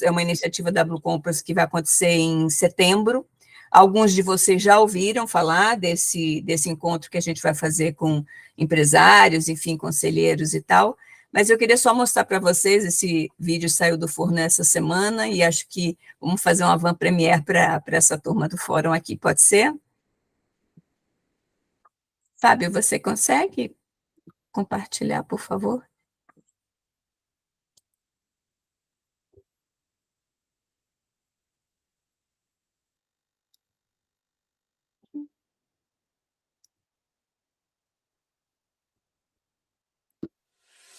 é uma iniciativa da Blue Compass que vai acontecer em setembro. Alguns de vocês já ouviram falar desse encontro que a gente vai fazer com empresários, enfim, conselheiros e tal, mas eu queria só mostrar para vocês, esse vídeo saiu do forno essa semana, e acho que vamos fazer uma avant-première para essa turma do fórum aqui, pode ser? Fábio, você consegue compartilhar, por favor?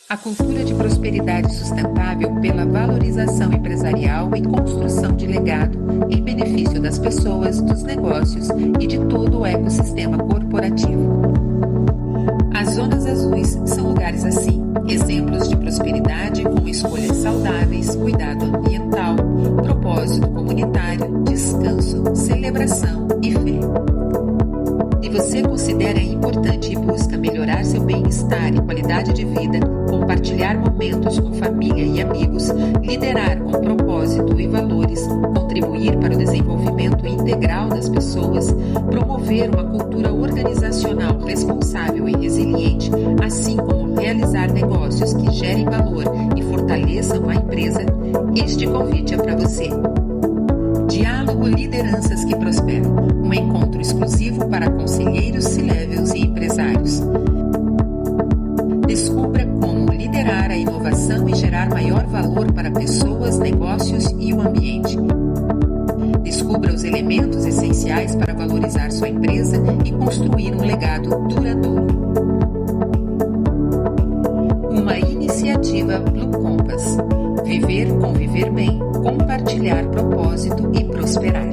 A cultura de prosperidade sustentável pela valorização empresarial e construção de legado em benefício das pessoas, dos negócios e de todo o ecossistema corporativo. As zonas azuis são lugares assim, exemplos de prosperidade com escolhas saudáveis, cuidado ambiental, propósito comunitário, descanso, celebração e fé. Se você considera importante e busca melhorar seu bem-estar e qualidade de vida, compartilhar momentos com família e amigos, liderar com propósito e valores, contribuir para o desenvolvimento integral das pessoas, promover uma cultura organizacional responsável e resiliente, assim como realizar negócios que gerem valor e fortaleçam a empresa, este convite é para você. Diálogo Lideranças que Prosperam, um encontro exclusivo para conselheiros C-levels e empresários. Descubra como liderar a inovação e gerar maior valor para pessoas, negócios e o ambiente. Descubra os elementos essenciais para valorizar sua empresa e construir um legado duradouro. Uma iniciativa Blue Compass. Viver, conviver bem, compartilhar propósito e prosperar.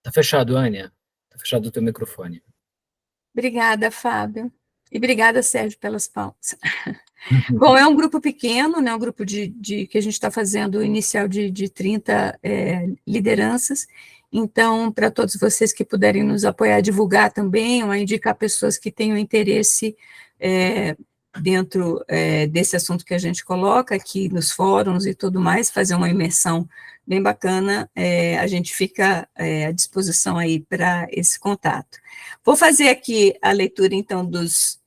Tá fechado, Ania. Tá fechado o teu microfone. Obrigada, Fábio. E obrigada, Sérgio, pelas palmas. Bom, é um grupo pequeno, né, um grupo que a gente está fazendo inicial de 30 lideranças. Então, para todos vocês que puderem nos apoiar, divulgar também, ou indicar pessoas que tenham interesse dentro desse assunto que a gente coloca aqui nos fóruns e tudo mais, fazer uma imersão bem bacana, a gente fica à disposição aí para esse contato. Vou fazer aqui a leitura, então, das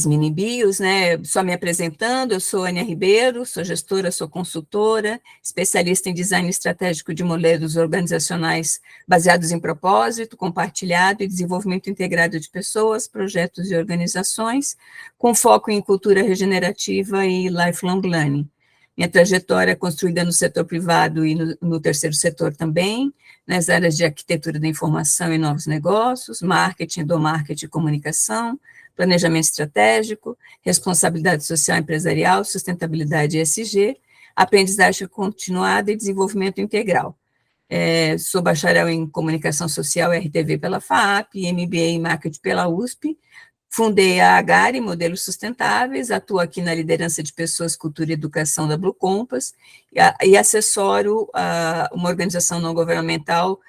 mini bios, né, só me apresentando, eu sou Ania Ribeiro, sou gestora, sou consultora, especialista em design estratégico de modelos organizacionais baseados em propósito, compartilhado e desenvolvimento integrado de pessoas, projetos e organizações, com foco em cultura regenerativa e lifelong learning. Minha trajetória é construída no setor privado e no terceiro setor também, nas áreas de arquitetura da informação e novos negócios, marketing, endomarketing e comunicação, planejamento estratégico, responsabilidade social empresarial, sustentabilidade ESG, aprendizagem continuada e desenvolvimento integral. Sou bacharel em comunicação social e RTV pela FAAP, MBA em marketing pela USP, fundei a Agari Modelos Sustentáveis, atuo aqui na liderança de pessoas, cultura e educação da Blue Compass, e assessoro uma organização não governamental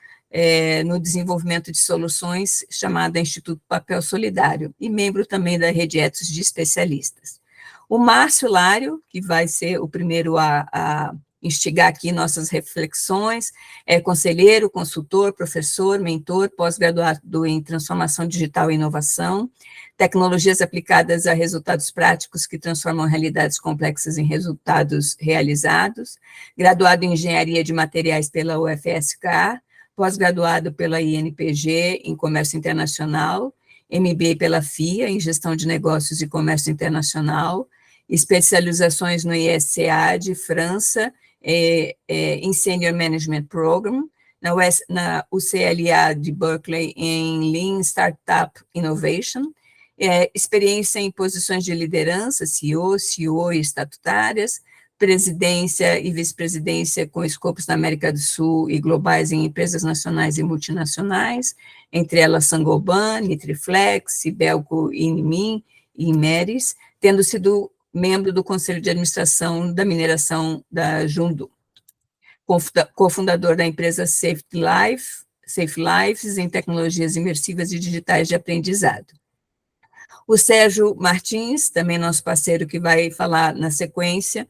no desenvolvimento de soluções chamada Instituto Papel Solidário, e membro também da Rede Ethos de Especialistas. O Márcio Lário, que vai ser o primeiro a instigar aqui nossas reflexões, é conselheiro, consultor, professor, mentor, pós-graduado em transformação digital e inovação, tecnologias aplicadas a resultados práticos que transformam realidades complexas em resultados realizados, graduado em engenharia de materiais pela UFSK, pós-graduado pela INPG em comércio internacional, MBA pela FIA em gestão de negócios e comércio internacional, especializações no ISCA de França, em Senior Management Program, na UCLA de Berkeley em Lean Startup Innovation, experiência em posições de liderança, CEO e estatutárias, presidência e vice-presidência com escopos na América do Sul e globais em empresas nacionais e multinacionais, entre elas Saint-Gobain, Nitriflex, Sibelco, Inimin e Imeris, tendo sido membro do Conselho de Administração da Mineração da Jundu, cofundador da empresa Safe Lives em tecnologias imersivas e digitais de aprendizado. O Sérgio Martins, também nosso parceiro que vai falar na sequência,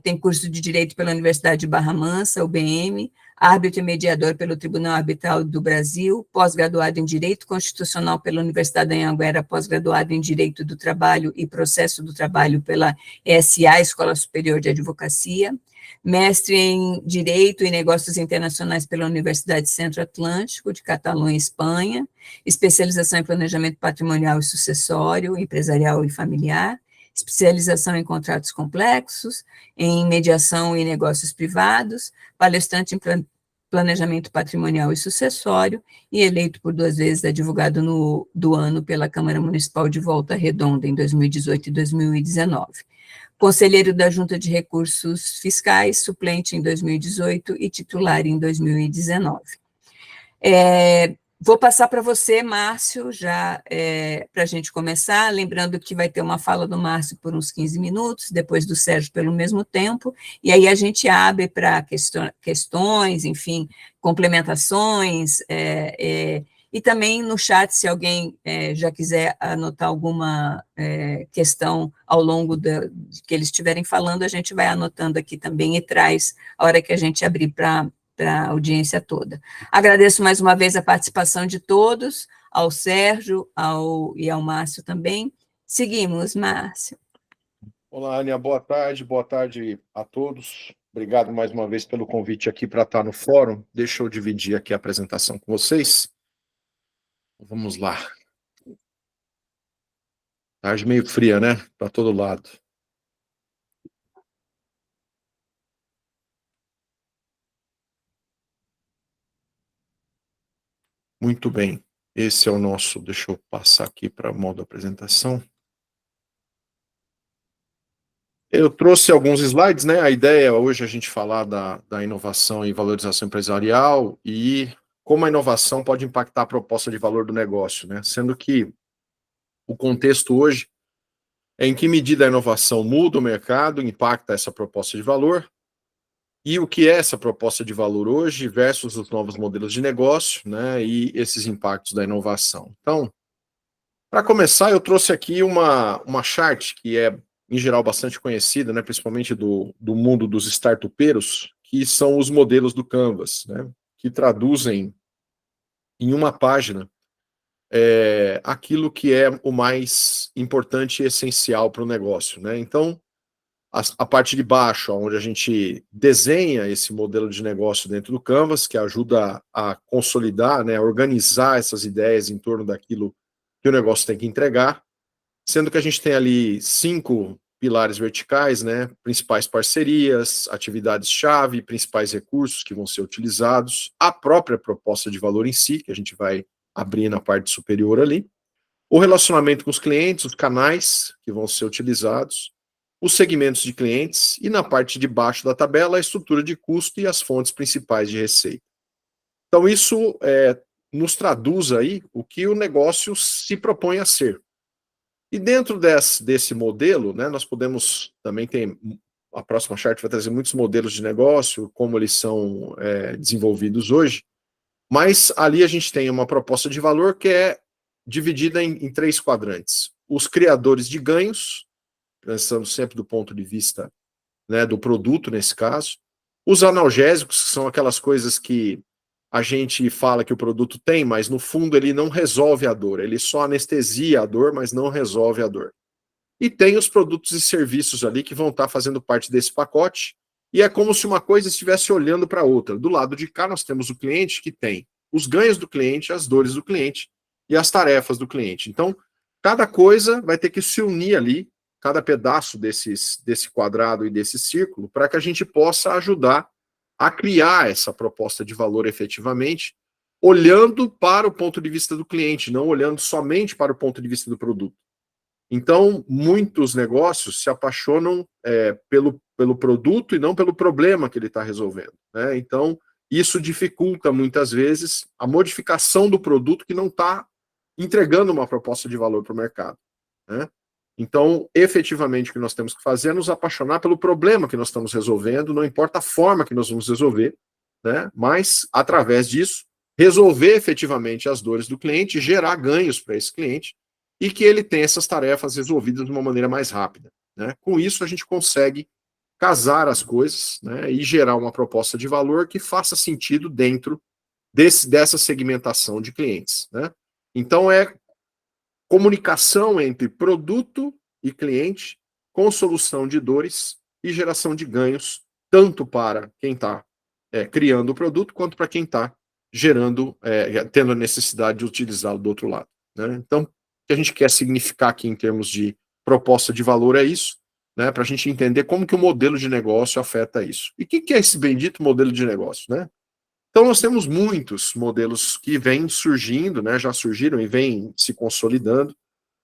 tem curso de Direito pela Universidade de Barra Mansa, UBM, árbitro e mediador pelo Tribunal Arbitral do Brasil, pós-graduado em Direito Constitucional pela Universidade da Anhanguera, pós-graduado em Direito do Trabalho e Processo do Trabalho pela ESA, Escola Superior de Advocacia, mestre em Direito e Negócios Internacionais pela Universidade Centro-Atlântico, de Catalunha, Espanha, especialização em Planejamento Patrimonial e Sucessório, Empresarial e Familiar, especialização em contratos complexos, em mediação e negócios privados, palestrante em planejamento patrimonial e sucessório, e eleito por 2 vezes advogado do ano pela Câmara Municipal de Volta Redonda, em 2018 e 2019. Conselheiro da Junta de Recursos Fiscais, suplente em 2018 e titular em 2019. Vou passar para você, Márcio, já para a gente começar, lembrando que vai ter uma fala do Márcio por uns 15 minutos, depois do Sérgio pelo mesmo tempo, e aí a gente abre para questões, enfim, complementações, e também no chat, se alguém já quiser anotar alguma questão ao longo de que eles estiverem falando, a gente vai anotando aqui também e traz a hora que a gente abrir para a audiência toda. Agradeço mais uma vez a participação de todos, ao Sérgio e ao Márcio também. Seguimos, Márcio. Olá, Ania, boa tarde a todos. Obrigado mais uma vez pelo convite aqui para estar no fórum. Deixa eu dividir aqui a apresentação com vocês. Vamos lá. Tarde meio fria, né? Para todo lado. Muito bem. Esse é o nosso... Deixa eu passar aqui para o modo apresentação. Eu trouxe alguns slides, né? A ideia hoje é a gente falar da inovação e valorização empresarial e como a inovação pode impactar a proposta de valor do negócio, né? Sendo que o contexto hoje é em que medida a inovação muda o mercado, impacta essa proposta de valor, e o que é essa proposta de valor hoje versus os novos modelos de negócio, né? E esses impactos da inovação. Então, para começar, eu trouxe aqui uma chart que é, em geral, bastante conhecida, né? Principalmente do mundo dos startupeiros, que são os modelos do Canvas, né? Que traduzem em uma página aquilo que é o mais importante e essencial para o negócio, né? Então, a parte de baixo, onde a gente desenha esse modelo de negócio dentro do Canvas, que ajuda a consolidar, né, a organizar essas ideias em torno daquilo que o negócio tem que entregar, sendo que a gente tem ali 5 pilares verticais, né, principais parcerias, atividades-chave, principais recursos que vão ser utilizados, a própria proposta de valor em si, que a gente vai abrir na parte superior ali, o relacionamento com os clientes, os canais que vão ser utilizados, os segmentos de clientes e na parte de baixo da tabela a estrutura de custo e as fontes principais de receita. Então isso nos traduz aí o que o negócio se propõe a ser. E dentro desse modelo, né, nós podemos também ter, a próxima chart vai trazer muitos modelos de negócio, como eles são desenvolvidos hoje, mas ali a gente tem uma proposta de valor que é dividida em 3 quadrantes. Os criadores de ganhos, pensando sempre do ponto de vista, né, do produto nesse caso, os analgésicos, que são aquelas coisas que a gente fala que o produto tem, mas no fundo ele não resolve a dor, ele só anestesia a dor, mas não resolve a dor. E tem os produtos e serviços ali que vão estar fazendo parte desse pacote, e é como se uma coisa estivesse olhando para a outra. Do lado de cá nós temos o cliente que tem os ganhos do cliente, as dores do cliente e as tarefas do cliente. Então, cada coisa vai ter que se unir ali, cada pedaço desse quadrado e desse círculo, para que a gente possa ajudar a criar essa proposta de valor efetivamente, olhando para o ponto de vista do cliente, não olhando somente para o ponto de vista do produto. Então, muitos negócios se apaixonam pelo produto e não pelo problema que ele está resolvendo, né? Então, isso dificulta muitas vezes a modificação do produto que não está entregando uma proposta de valor para o mercado, né? Então, efetivamente, o que nós temos que fazer é nos apaixonar pelo problema que nós estamos resolvendo, não importa a forma que nós vamos resolver, né? Mas, através disso, resolver efetivamente as dores do cliente, gerar ganhos para esse cliente e que ele tenha essas tarefas resolvidas de uma maneira mais rápida, né? Com isso, a gente consegue casar as coisas, né, e gerar uma proposta de valor que faça sentido dentro dessa segmentação de clientes, né? Então, é comunicação entre produto e cliente, com solução de dores e geração de ganhos, tanto para quem está criando o produto, quanto para quem está gerando, tendo a necessidade de utilizá-lo do outro lado, né? Então, o que a gente quer significar aqui em termos de proposta de valor é isso, né, para a gente entender como que o modelo de negócio afeta isso. E o que é esse bendito modelo de negócio, né? Então, nós temos muitos modelos que vêm surgindo, né, já surgiram e vêm se consolidando.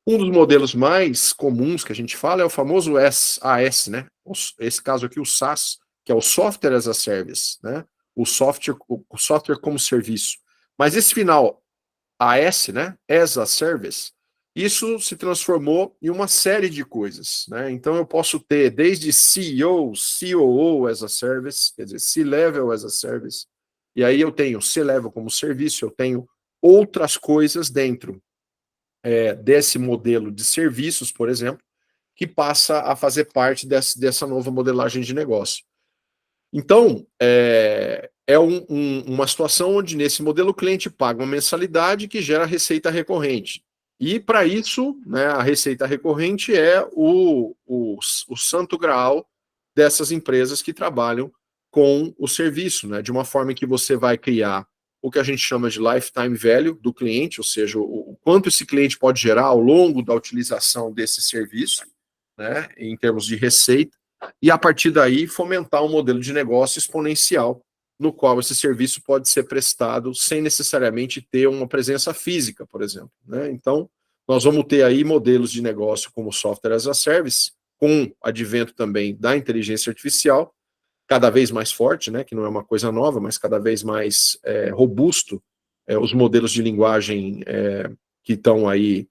Um dos modelos mais comuns que a gente fala é o famoso SaaS, né? Esse caso aqui, o SaaS, que é o Software as a Service, né? O software como serviço. Mas esse final, AS, né? As a Service, isso se transformou em uma série de coisas, né? Então eu posso ter desde CEO, COO as a Service, quer dizer, C-Level as a Service, e aí eu tenho C-Level como serviço, eu tenho outras coisas dentro desse modelo de serviços, por exemplo, que passa a fazer parte dessa nova modelagem de negócio. Então, uma situação onde, nesse modelo, o cliente paga uma mensalidade que gera receita recorrente. E, para isso, né, a receita recorrente é o santo graal dessas empresas que trabalham com o serviço, né, de uma forma em que você vai criar o que a gente chama de lifetime value do cliente, ou seja, o quanto esse cliente pode gerar ao longo da utilização desse serviço, né, em termos de receita, e a partir daí fomentar um modelo de negócio exponencial, no qual esse serviço pode ser prestado sem necessariamente ter uma presença física, por exemplo, né? Então, nós vamos ter aí modelos de negócio como software as a service, com o advento também da inteligência artificial, cada vez mais forte, né, que não é uma coisa nova, mas cada vez mais robusto, os modelos de linguagem que estão aí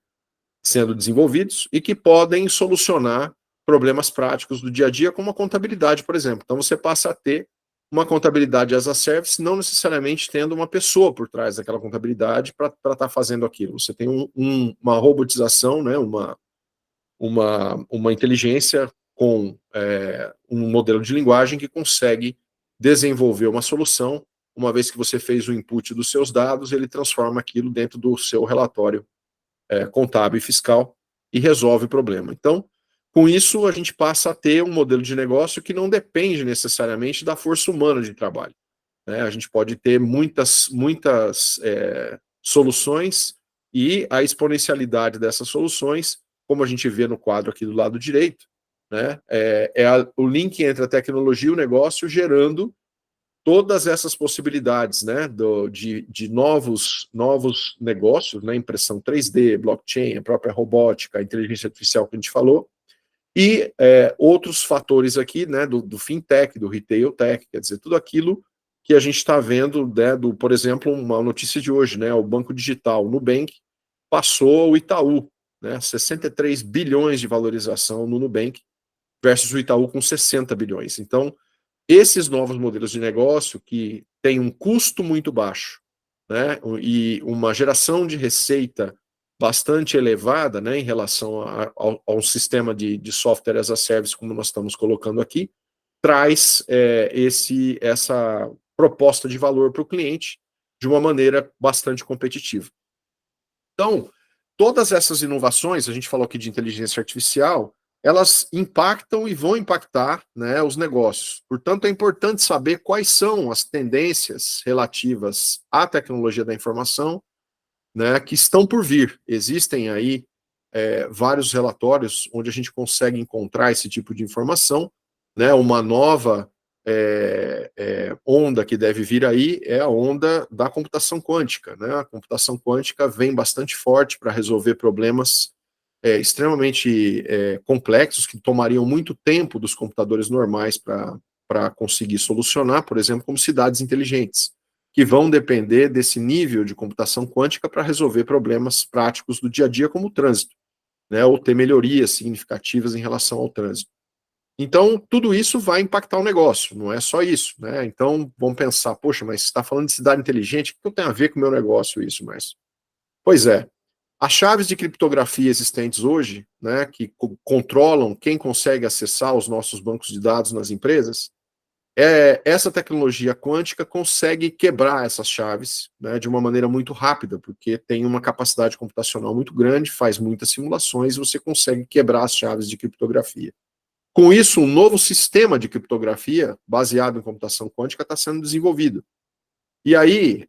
sendo desenvolvidos e que podem solucionar problemas práticos do dia a dia, como a contabilidade, por exemplo. Então, você passa a ter uma contabilidade as a service, não necessariamente tendo uma pessoa por trás daquela contabilidade para estar fazendo aquilo. Você tem uma robotização, né, uma inteligência com um modelo de linguagem que consegue desenvolver uma solução. Uma vez que você fez o input dos seus dados, ele transforma aquilo dentro do seu relatório contábil e fiscal e resolve o problema. Então, com isso, a gente passa a ter um modelo de negócio que não depende necessariamente da força humana de trabalho, né? A gente pode ter muitas soluções e a exponencialidade dessas soluções, como a gente vê no quadro aqui do lado direito, né, o link entre a tecnologia e o negócio gerando todas essas possibilidades, né, de novos negócios, né, impressão 3D, blockchain, a própria robótica, a inteligência artificial que a gente falou, e outros fatores aqui, né, do fintech, do retail tech, quer dizer, tudo aquilo que a gente está vendo, né, por exemplo, uma notícia de hoje, né, o Banco Digital, o Nubank, passou o Itaú, né, 63 bilhões de valorização no Nubank, versus o Itaú com 60 bilhões. Então, esses novos modelos de negócio que têm um custo muito baixo, né, e uma geração de receita bastante elevada, né, em relação ao sistema de software as a service, como nós estamos colocando aqui, traz essa proposta de valor para o cliente de uma maneira bastante competitiva. Então, todas essas inovações, a gente falou aqui de inteligência artificial, elas impactam e vão impactar, né, os negócios. Portanto, é importante saber quais são as tendências relativas à tecnologia da informação, né, que estão por vir. Existem aí vários relatórios onde a gente consegue encontrar esse tipo de informação, né, uma nova onda que deve vir aí é a onda da computação quântica, né? A computação quântica vem bastante forte para resolver problemas extremamente complexos, que tomariam muito tempo dos computadores normais para conseguir solucionar, por exemplo, como cidades inteligentes, que vão depender desse nível de computação quântica para resolver problemas práticos do dia a dia, como o trânsito. né, ou ter melhorias significativas em relação ao trânsito. Então, tudo isso vai impactar o negócio, não é só isso, né? Então, vamos pensar, poxa, mas você está falando de cidade inteligente, o que tem a ver com o meu negócio isso, mas... Pois é, as chaves de criptografia existentes hoje, né, que controlam quem consegue acessar os nossos bancos de dados nas empresas, essa tecnologia quântica consegue quebrar essas chaves, né, de uma maneira muito rápida, porque tem uma capacidade computacional muito grande, faz muitas simulações e você consegue quebrar as chaves de criptografia. Com isso, um novo sistema de criptografia, baseado em computação quântica, está sendo desenvolvido. E aí,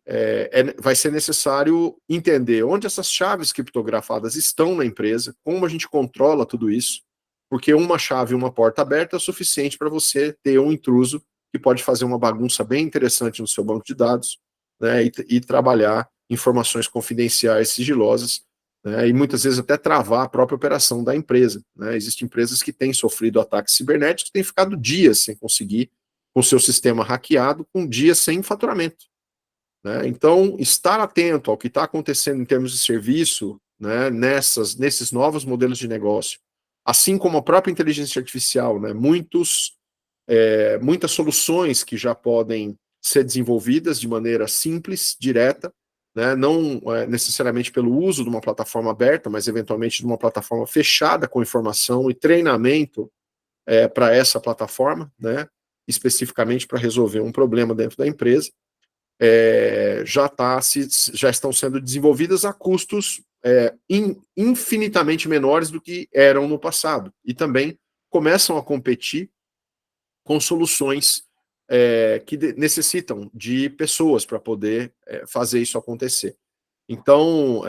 vai ser necessário entender onde essas chaves criptografadas estão na empresa, como a gente controla tudo isso, porque uma chave e uma porta aberta é o suficiente para você ter um intruso que pode fazer uma bagunça bem interessante no seu banco de dados, né, e trabalhar informações confidenciais, sigilosas, né, e muitas vezes até travar a própria operação da empresa, né. Existem empresas que têm sofrido ataques cibernéticos, que têm ficado dias sem conseguir, com o seu sistema hackeado, com dias sem faturamento, né. Então, estar atento ao que está acontecendo em termos de serviço, né, nesses novos modelos de negócio, assim como a própria inteligência artificial, né, muitas soluções que já podem ser desenvolvidas de maneira simples, direta, né, não necessariamente pelo uso de uma plataforma aberta, mas eventualmente de uma plataforma fechada com informação e treinamento para essa plataforma, né, especificamente para resolver um problema dentro da empresa, já estão sendo desenvolvidas a custos infinitamente menores do que eram no passado, e também começam a competir com soluções que necessitam de pessoas para poder fazer isso acontecer. Então,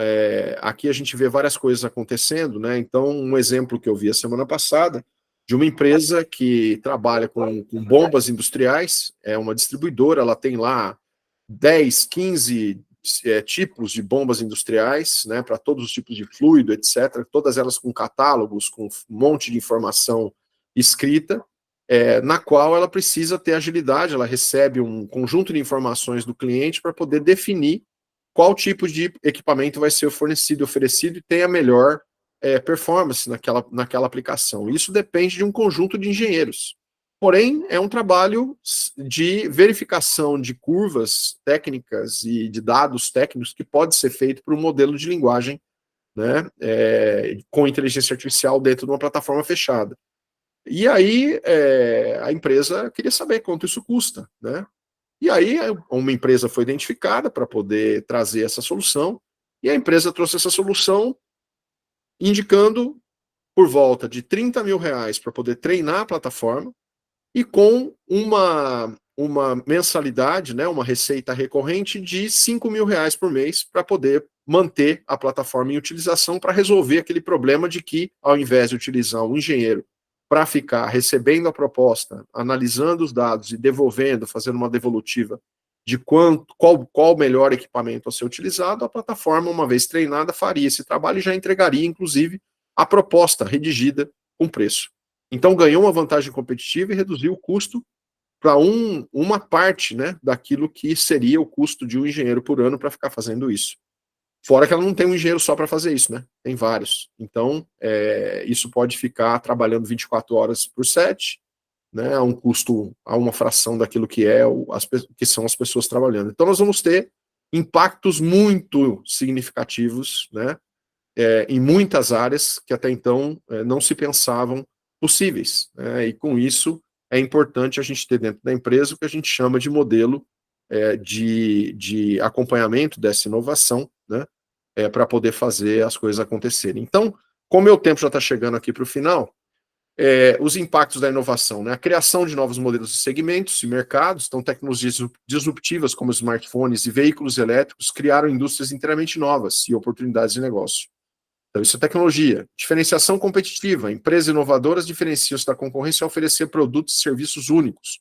aqui a gente vê várias coisas acontecendo, né? Então, um exemplo que eu vi a semana passada, de uma empresa que trabalha com bombas industriais, é uma distribuidora, ela tem lá 10, 15 tipos de bombas industriais, né, para todos os tipos de fluido, etc., todas elas com catálogos, com um monte de informação escrita, na qual ela precisa ter agilidade, ela recebe um conjunto de informações do cliente para poder definir qual tipo de equipamento vai ser fornecido e oferecido e tem a melhor performance naquela aplicação. Isso depende de um conjunto de engenheiros. Porém, é um trabalho de verificação de curvas técnicas e de dados técnicos que pode ser feito por um modelo de linguagem, né, com inteligência artificial dentro de uma plataforma fechada. E aí, a empresa queria saber quanto isso custa, né? E aí, uma empresa foi identificada para poder trazer essa solução, e a empresa trouxe essa solução indicando por volta de R$30 mil para poder treinar a plataforma, e com uma mensalidade, né, uma receita recorrente de R$5 mil por mês para poder manter a plataforma em utilização para resolver aquele problema de que, ao invés de utilizar um engenheiro para ficar recebendo a proposta, analisando os dados e devolvendo, fazendo uma devolutiva de qual o melhor equipamento a ser utilizado, a plataforma, uma vez treinada, faria esse trabalho e já entregaria, inclusive, a proposta redigida com preço. Então, ganhou uma vantagem competitiva e reduziu o custo para uma parte, né, daquilo que seria o custo de um engenheiro por ano para ficar fazendo isso. Fora que ela não tem um engenheiro só para fazer isso, né? Tem vários. Então, isso pode ficar trabalhando 24 horas por 7, né, a um custo, a uma fração daquilo que que são as pessoas trabalhando. Então, nós vamos ter impactos muito significativos, né, em muitas áreas que até então não se pensavam possíveis, né, e com isso é importante a gente ter dentro da empresa o que a gente chama de modelo de acompanhamento dessa inovação, né, para poder fazer as coisas acontecerem. Então, como meu tempo já está chegando aqui para o final, os impactos da inovação, né, a criação de novos modelos de segmentos e mercados, então tecnologias disruptivas como smartphones e veículos elétricos criaram indústrias inteiramente novas e oportunidades de negócio. Então, isso é tecnologia. Diferenciação competitiva. Empresas inovadoras diferenciam-se da concorrência ao oferecer produtos e serviços únicos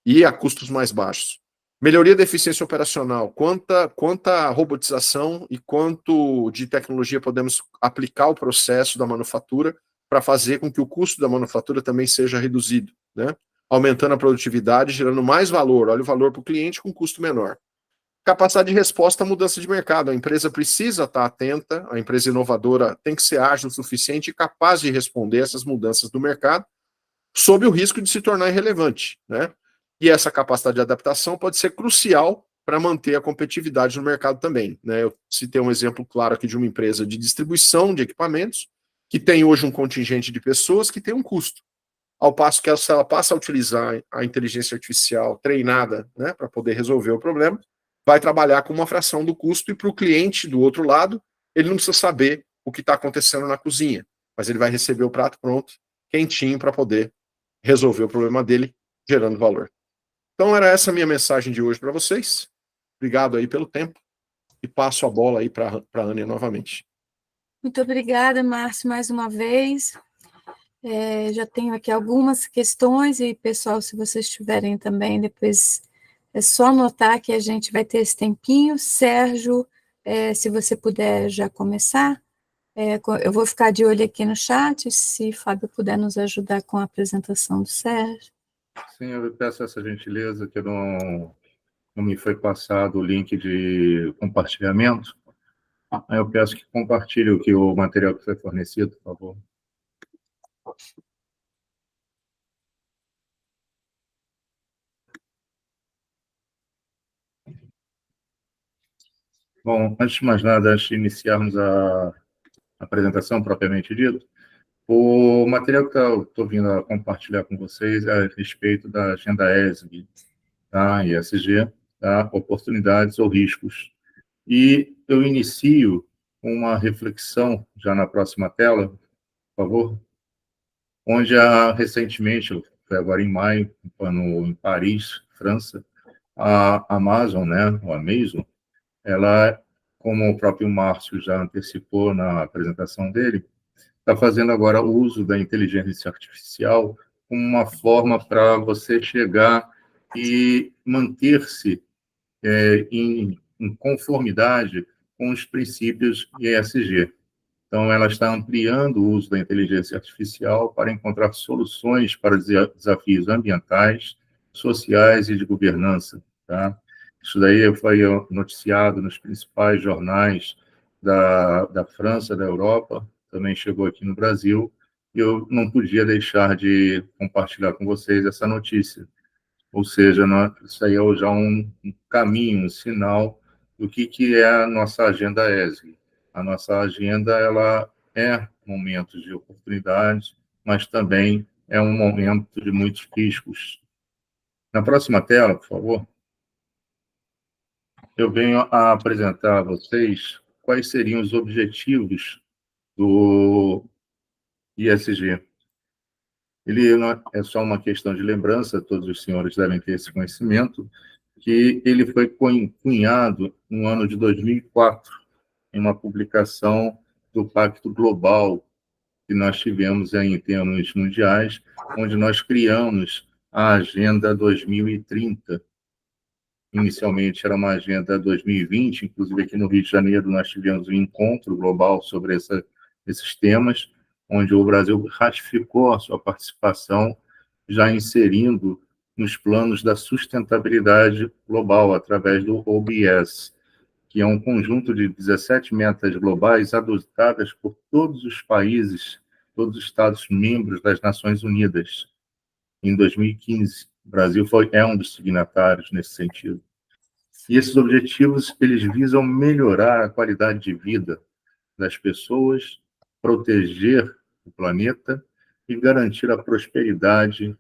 e a custos mais baixos. Melhoria da eficiência operacional. Quanta robotização e quanto de tecnologia podemos aplicar ao processo da manufatura para fazer com que o custo da manufatura também seja reduzido, né? Aumentando a produtividade, gerando mais valor. Olha o valor para o cliente com custo menor. Capacidade de resposta à mudança de mercado. A empresa precisa estar atenta, a empresa inovadora tem que ser ágil o suficiente e capaz de responder essas mudanças do mercado, sob o risco de se tornar irrelevante, né? E essa capacidade de adaptação pode ser crucial para manter a competitividade no mercado também, né? Eu citei um exemplo claro aqui de uma empresa de distribuição de equipamentos, que tem hoje um contingente de pessoas que tem um custo. Ao passo que se ela passa a utilizar a inteligência artificial treinada, né, para poder resolver o problema, vai trabalhar com uma fração do custo, e para o cliente do outro lado, ele não precisa saber o que está acontecendo na cozinha, mas ele vai receber o prato pronto, quentinho, para poder resolver o problema dele, gerando valor. Então era essa a minha mensagem de hoje para vocês. Obrigado aí pelo tempo e passo a bola aí para a Ania novamente. Muito obrigada, Márcio, mais uma vez. Já tenho aqui algumas questões e, pessoal, se vocês tiverem também, depois é só anotar que a gente vai ter esse tempinho. Sérgio, se você puder já começar, eu vou ficar de olho aqui no chat, se Fábio puder nos ajudar com a apresentação do Sérgio. Sim, eu peço essa gentileza, que não me foi passado o link de compartilhamento. Aí eu peço que compartilhe o material que foi fornecido, por favor. Bom, antes de mais nada, antes de iniciarmos a apresentação propriamente dita, o material que eu estou vindo a compartilhar com vocês é a respeito da agenda ESG, tá? ESG, tá? Oportunidades ou riscos. E eu inicio uma reflexão, já na próxima tela, por favor, onde recentemente, foi agora em maio, em Paris, França, a Amazon, né, o Amazon, ela, como o próprio Márcio já antecipou na apresentação dele, está fazendo agora uso da inteligência artificial como uma forma para você chegar e manter-se em conformidade com os princípios ESG. Então, ela está ampliando o uso da inteligência artificial para encontrar soluções para desafios ambientais, sociais e de governança. Tá? Isso daí foi noticiado nos principais jornais da França, da Europa, também chegou aqui no Brasil, e eu não podia deixar de compartilhar com vocês essa notícia. Ou seja, isso aí é já um caminho, um sinal do que é a nossa agenda ESG. A nossa agenda, ela é momentos de oportunidades, mas também é um momento de muitos riscos. Na próxima tela, por favor, eu venho a apresentar a vocês quais seriam os objetivos do ISG. Ele não é só uma questão de lembrança, todos os senhores devem ter esse conhecimento, que ele foi cunhado no ano de 2004, em uma publicação do Pacto Global que nós tivemos em termos mundiais, onde nós criamos a Agenda 2030. Inicialmente era uma Agenda 2020, inclusive aqui no Rio de Janeiro nós tivemos um encontro global sobre esses temas, onde o Brasil ratificou a sua participação, já inserindo nos planos da sustentabilidade global, através do OBS, que é um conjunto de 17 metas globais adotadas por todos os países, todos os Estados-membros das Nações Unidas. Em 2015, o Brasil é um dos signatários nesse sentido. E esses objetivos, eles visam melhorar a qualidade de vida das pessoas, proteger o planeta e garantir a prosperidade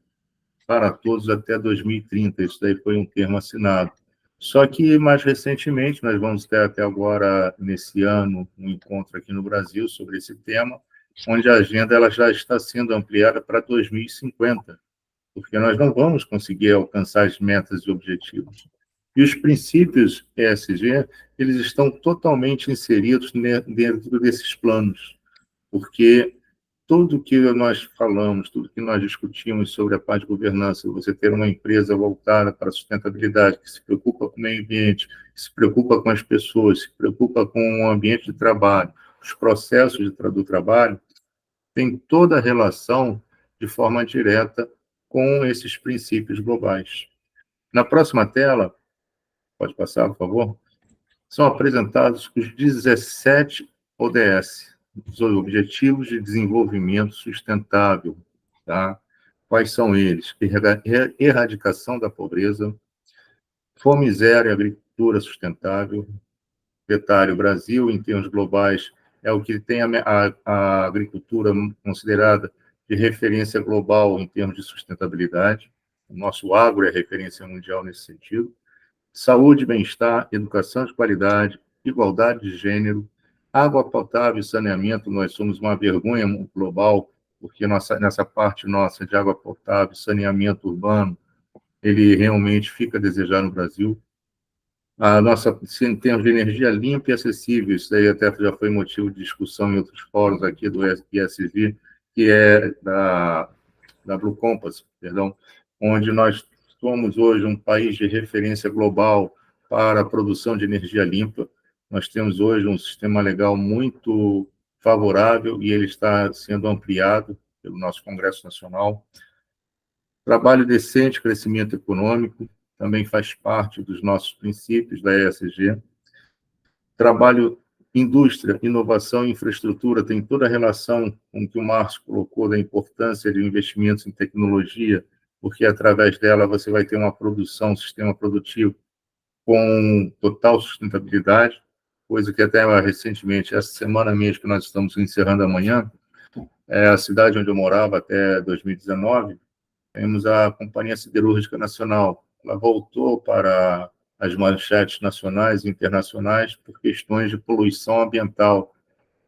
para todos até 2030. Isso daí foi um termo assinado. Só que, mais recentemente, nós vamos ter até agora, nesse ano, um encontro aqui no Brasil sobre esse tema, onde a agenda ela já está sendo ampliada para 2050, porque nós não vamos conseguir alcançar as metas e objetivos. E os princípios ESG, eles estão totalmente inseridos dentro desses planos, porque tudo que nós falamos, tudo que nós discutimos sobre a parte de governança, você ter uma empresa voltada para a sustentabilidade, que se preocupa com o meio ambiente, que se preocupa com as pessoas, se preocupa com o ambiente de trabalho, os processos do trabalho, tem toda a relação de forma direta com esses princípios globais. Na próxima tela, Pode passar, por favor? São apresentados os 17 ODS, os Objetivos de Desenvolvimento Sustentável, tá? Quais são eles? Erradicação da pobreza, fome zero e agricultura sustentável. Detalhe, o Brasil, em termos globais, é o que tem a agricultura considerada de referência global em termos de sustentabilidade. O nosso agro é referência mundial nesse sentido. Saúde, bem-estar, educação de qualidade, igualdade de gênero, água potável e saneamento. Nós somos uma vergonha global, porque nessa parte nossa de água potável e saneamento urbano, ele realmente fica a desejar no Brasil. A nossa, em termos de energia limpa e acessível, isso aí até já foi motivo de discussão em outros fóruns aqui do ISV, que é da Blue Compass, perdão, onde nós somos hoje um país de referência global para a produção de energia limpa. Nós temos hoje um sistema legal muito favorável e ele está sendo ampliado pelo nosso Congresso Nacional. Trabalho decente, crescimento econômico, também faz parte dos nossos princípios da ESG. Trabalho, indústria, inovação e infraestrutura tem toda a relação com o que o Márcio colocou da importância de investimentos em tecnologia, porque através dela você vai ter uma produção, um sistema produtivo com total sustentabilidade, coisa que até recentemente, essa semana mesmo que nós estamos encerrando amanhã, a cidade onde eu morava até 2019, temos a Companhia Siderúrgica Nacional. Ela voltou para as manchetes nacionais e internacionais por questões de poluição ambiental,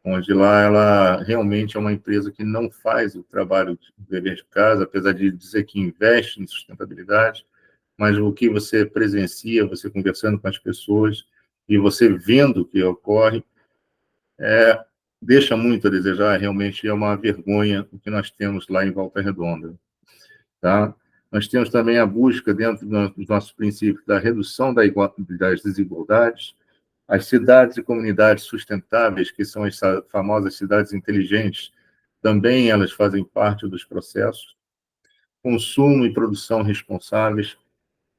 onde lá ela realmente é uma empresa que não faz o trabalho de dever de casa, apesar de dizer que investe em sustentabilidade, mas o que você presencia, você conversando com as pessoas e você vendo o que ocorre, deixa muito a desejar, realmente é uma vergonha o que nós temos lá em Volta Redonda. Tá? Nós temos também a busca, dentro dos nossos princípios, da redução das desigualdades, as cidades e comunidades sustentáveis, que são as famosas cidades inteligentes, também elas fazem parte dos processos, consumo e produção responsáveis,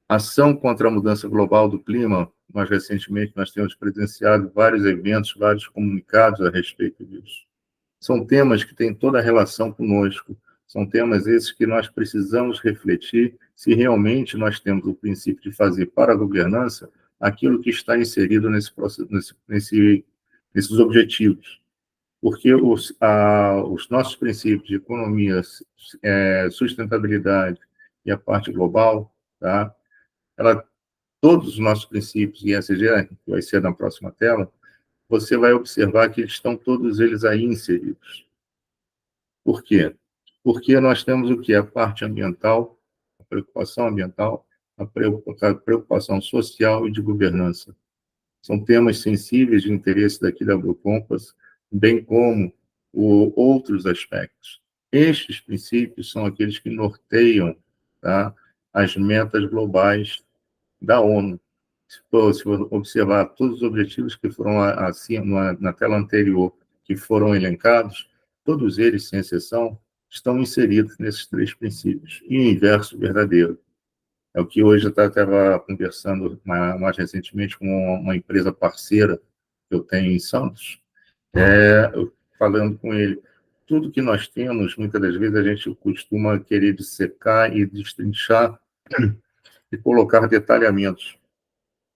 ação contra a mudança global do clima. Mais recentemente, nós temos presenciado vários eventos, vários comunicados a respeito disso. São temas que têm toda a relação conosco, são temas esses que nós precisamos refletir se realmente nós temos o princípio de fazer para a governança aquilo que está inserido nesses objetivos. Porque os nossos princípios de economia, sustentabilidade e a parte global, tá? Todos os nossos princípios em ESG, que vai ser na próxima tela, você vai observar que estão todos eles aí inseridos. Por quê? Porque nós temos o que? A parte ambiental, a preocupação ambiental, a preocupação social e de governança. São temas sensíveis de interesse daqui da Blue Compass, bem como outros aspectos. Estes princípios são aqueles que norteiam, tá, as metas globais da ONU. Se você observar todos os objetivos que foram assim na tela anterior, que foram elencados, todos eles, sem exceção, estão inseridos nesses 3 princípios. E o inverso verdadeiro. É o que hoje eu estava conversando mais recentemente com uma empresa parceira que eu tenho em Santos, falando com ele. Tudo que nós temos, muitas das vezes, a gente costuma querer dissecar e destrinchar e colocar detalhamentos.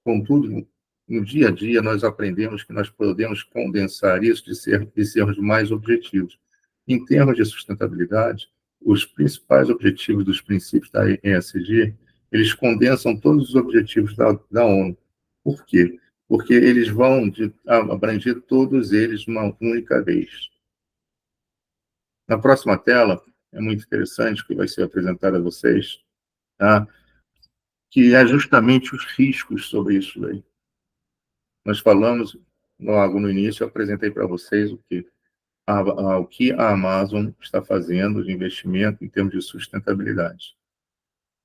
Contudo, no dia a dia, nós aprendemos que nós podemos condensar isso de sermos mais objetivos. Em termos de sustentabilidade, os principais objetivos dos princípios da ESG, eles condensam todos os objetivos da ONU. Por quê? Porque eles vão abranger todos eles uma única vez. Na próxima tela, é muito interessante, que vai ser apresentado a vocês, tá? Que é justamente os riscos sobre isso aí. Nós falamos, logo no início, eu apresentei para vocês o que a Amazon está fazendo de investimento em termos de sustentabilidade.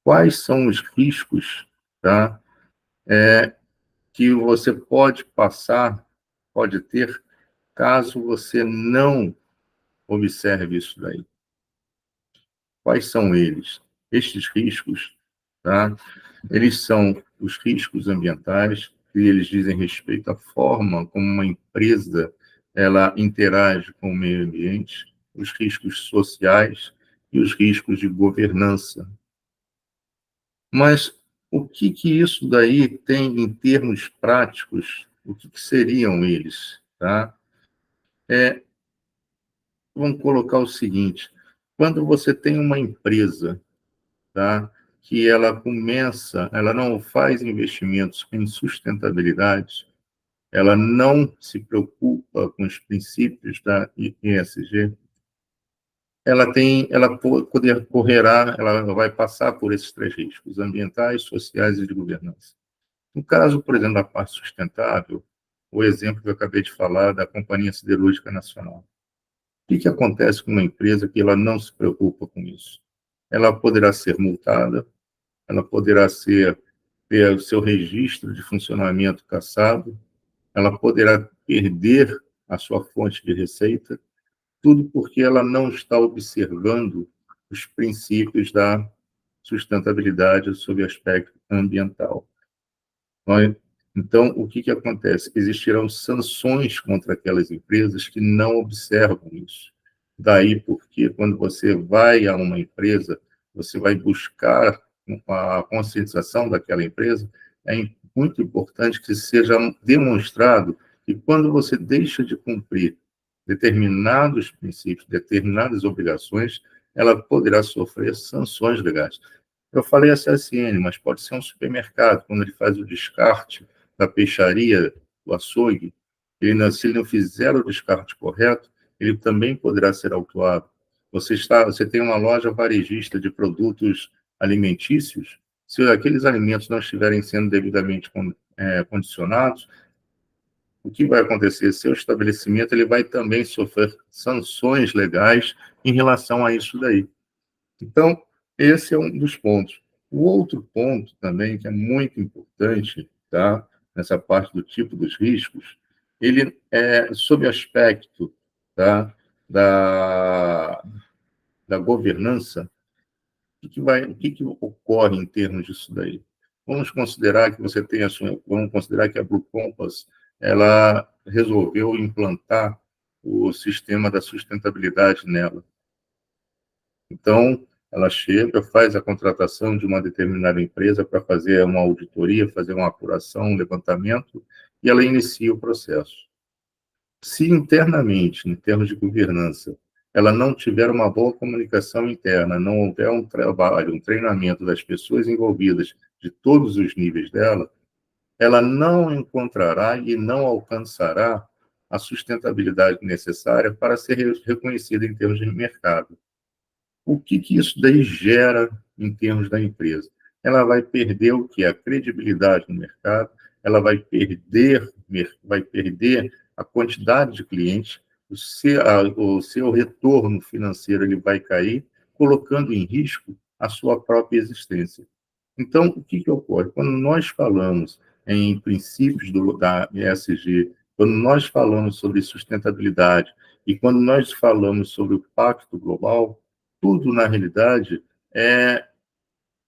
Quais são os riscos, tá, que você pode ter, caso você não observe isso daí? Quais são eles? Estes riscos, tá, eles são os riscos ambientais, que eles dizem respeito à forma como uma empresa ela interage com o meio ambiente, os riscos sociais e os riscos de governança. Mas o que isso daí tem em termos práticos? O que seriam eles? Tá? Vamos colocar o seguinte: quando você tem uma empresa, tá, que ela não faz investimentos em sustentabilidade, ela não se preocupa com os princípios da ESG, ela vai passar por esses 3 riscos: ambientais, sociais e de governança. No caso, por exemplo, da parte sustentável, o exemplo que eu acabei de falar da Companhia Siderúrgica Nacional. O que acontece com uma empresa que ela não se preocupa com isso? Ela poderá ser multada, ela poderá ter o seu registro de funcionamento cassado, ela poderá perder a sua fonte de receita, tudo porque ela não está observando os princípios da sustentabilidade sob aspecto ambiental. Então, o que acontece? Existirão sanções contra aquelas empresas que não observam isso. Daí porque, quando você vai a uma empresa, você vai buscar a conscientização daquela empresa, é muito importante que seja demonstrado que, quando você deixa de cumprir determinados princípios, determinadas obrigações, ela poderá sofrer sanções legais. Eu falei a CSN, mas pode ser um supermercado, quando ele faz o descarte da peixaria, do açougue, se ele não fizer o descarte correto, ele também poderá ser autuado. Você tem uma loja varejista de produtos alimentícios, se aqueles alimentos não estiverem sendo devidamente condicionados, o que vai acontecer? Seu estabelecimento ele vai também sofrer sanções legais em relação a isso daí. Então, esse é um dos pontos. O outro ponto também, que é muito importante, tá, nessa parte do tipo dos riscos, ele é sob aspecto, tá, da governança. O que ocorre em termos disso daí? Vamos considerar que a Blue Compass ela resolveu implantar o sistema da sustentabilidade nela. Então, ela chega, faz a contratação de uma determinada empresa para fazer uma auditoria, fazer uma apuração, um levantamento, e ela inicia o processo. Se internamente, em termos de governança, ela não tiver uma boa comunicação interna, não houver um trabalho, um treinamento das pessoas envolvidas de todos os níveis dela, ela não encontrará e não alcançará a sustentabilidade necessária para ser reconhecida em termos de mercado. O que isso daí gera em termos da empresa? Ela vai perder o que? A credibilidade no mercado, ela vai perder a quantidade de clientes, o seu retorno financeiro ele vai cair, colocando em risco a sua própria existência. Então, o que ocorre? Quando nós falamos em princípios da ESG, quando nós falamos sobre sustentabilidade e quando nós falamos sobre o Pacto Global, tudo, na realidade,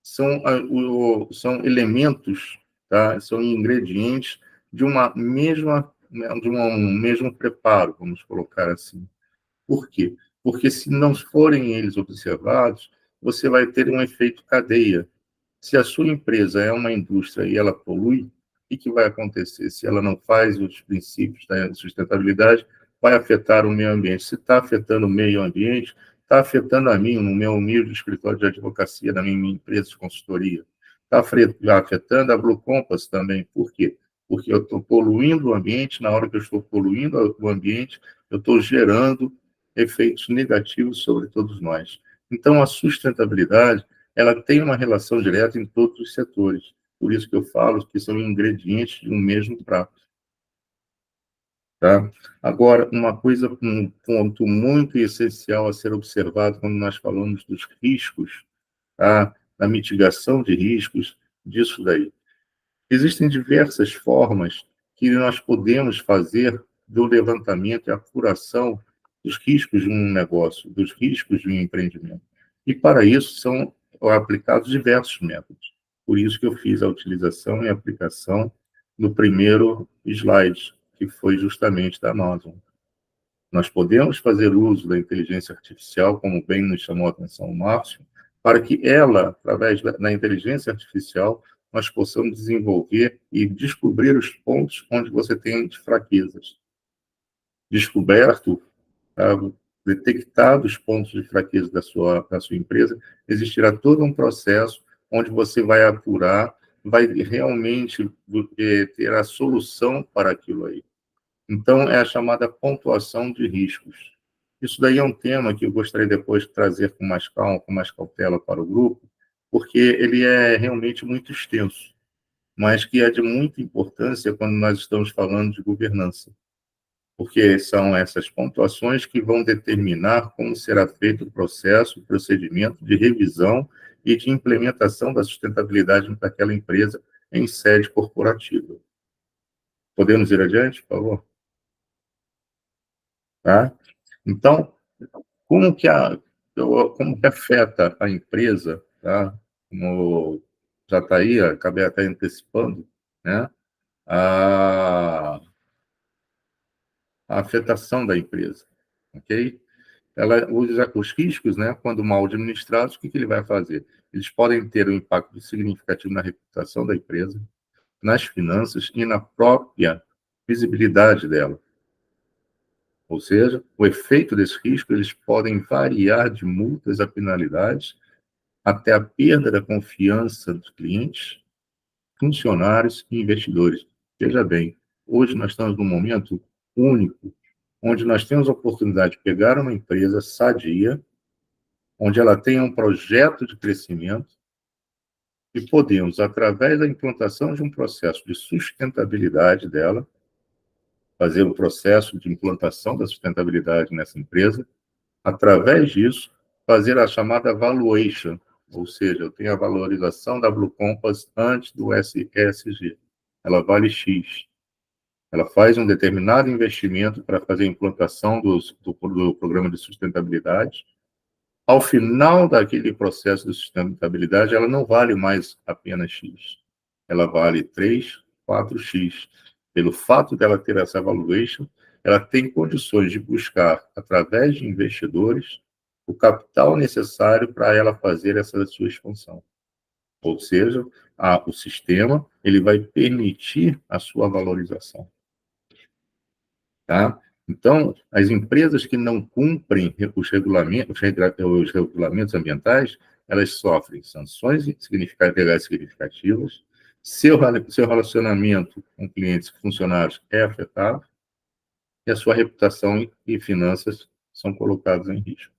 são elementos, tá? São ingredientes de um mesmo preparo, vamos colocar assim. Por quê? Porque, se não forem eles observados, você vai ter um efeito cadeia. Se a sua empresa é uma indústria e ela polui, o que vai acontecer? Se ela não faz os princípios da sustentabilidade, vai afetar o meio ambiente. Se está afetando o meio ambiente, está afetando a mim, no meu humilde escritório de advocacia, na minha empresa de consultoria. Está afetando a Blue Compass também. Por quê? Porque eu estou poluindo o ambiente, na hora que eu estou poluindo o ambiente, eu estou gerando efeitos negativos sobre todos nós. Então, a sustentabilidade, ela tem uma relação direta em todos os setores. Por isso que eu falo que são ingredientes de um mesmo prato. Tá? Agora, um ponto muito essencial a ser observado quando nós falamos dos riscos, tá? Da mitigação de riscos, disso daí. Existem diversas formas que nós podemos fazer do levantamento e apuração dos riscos de um negócio, dos riscos de um empreendimento. E, para isso, são aplicados diversos métodos. Por isso que eu fiz a utilização e aplicação no primeiro slide, que foi justamente da Amazon. Nós podemos fazer uso da inteligência artificial, como bem nos chamou a atenção o Márcio, para que ela, através da inteligência artificial, nós possamos desenvolver e descobrir os pontos onde você tem fraquezas. Descoberto, detectado os pontos de fraqueza da sua empresa, existirá todo um processo onde você vai apurar, vai realmente ter a solução para aquilo aí. Então, é a chamada pontuação de riscos. Isso daí é um tema que eu gostaria depois de trazer com mais calma, com mais cautela para o grupo, porque ele é realmente muito extenso, mas que é de muita importância quando nós estamos falando de governança, porque são essas pontuações que vão determinar como será feito o processo, o procedimento de revisão e de implementação da sustentabilidade daquela empresa em sede corporativa. Podemos ir adiante, por favor? Tá? Então, como que afeta a empresa, tá? Como já está aí, acabei até antecipando, né? A afetação da empresa, ok? Ela usa os riscos, né? Quando mal administrados, o que ele vai fazer? Eles podem ter um impacto significativo na reputação da empresa, nas finanças e na própria visibilidade dela. Ou seja, o efeito desse risco, eles podem variar de multas a penalidades até a perda da confiança dos clientes, funcionários e investidores. Veja bem, hoje nós estamos num momento único, onde nós temos a oportunidade de pegar uma empresa sadia, onde ela tenha um projeto de crescimento, e podemos, através da implantação de um processo de sustentabilidade dela, fazer o processo de implantação da sustentabilidade nessa empresa, através disso, fazer a chamada valuation, ou seja, eu tenho a valorização da Blue Compass antes do ESG. Ela vale X. Ela faz um determinado investimento para fazer a implantação do programa de sustentabilidade. Ao final daquele processo de sustentabilidade, ela não vale mais apenas X. Ela vale 3, 4X. Pelo fato dela ter essa valuation, ela tem condições de buscar, através de investidores, o capital necessário para ela fazer essa sua expansão. Ou seja, o sistema ele vai permitir a sua valorização. Tá? Então, as empresas que não cumprem os regulamentos ambientais, elas sofrem sanções legais significativas, seu relacionamento com clientes e funcionários é afetado, e a sua reputação e finanças são colocadas em risco.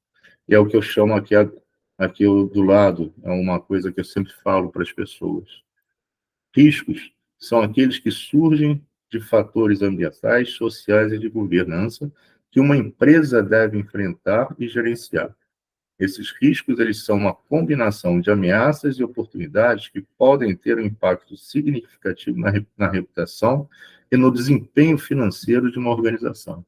E é o que eu chamo aqui do lado, é uma coisa que eu sempre falo para as pessoas. Riscos são aqueles que surgem de fatores ambientais, sociais e de governança que uma empresa deve enfrentar e gerenciar. Esses riscos eles são uma combinação de ameaças e oportunidades que podem ter um impacto significativo na reputação e no desempenho financeiro de uma organização.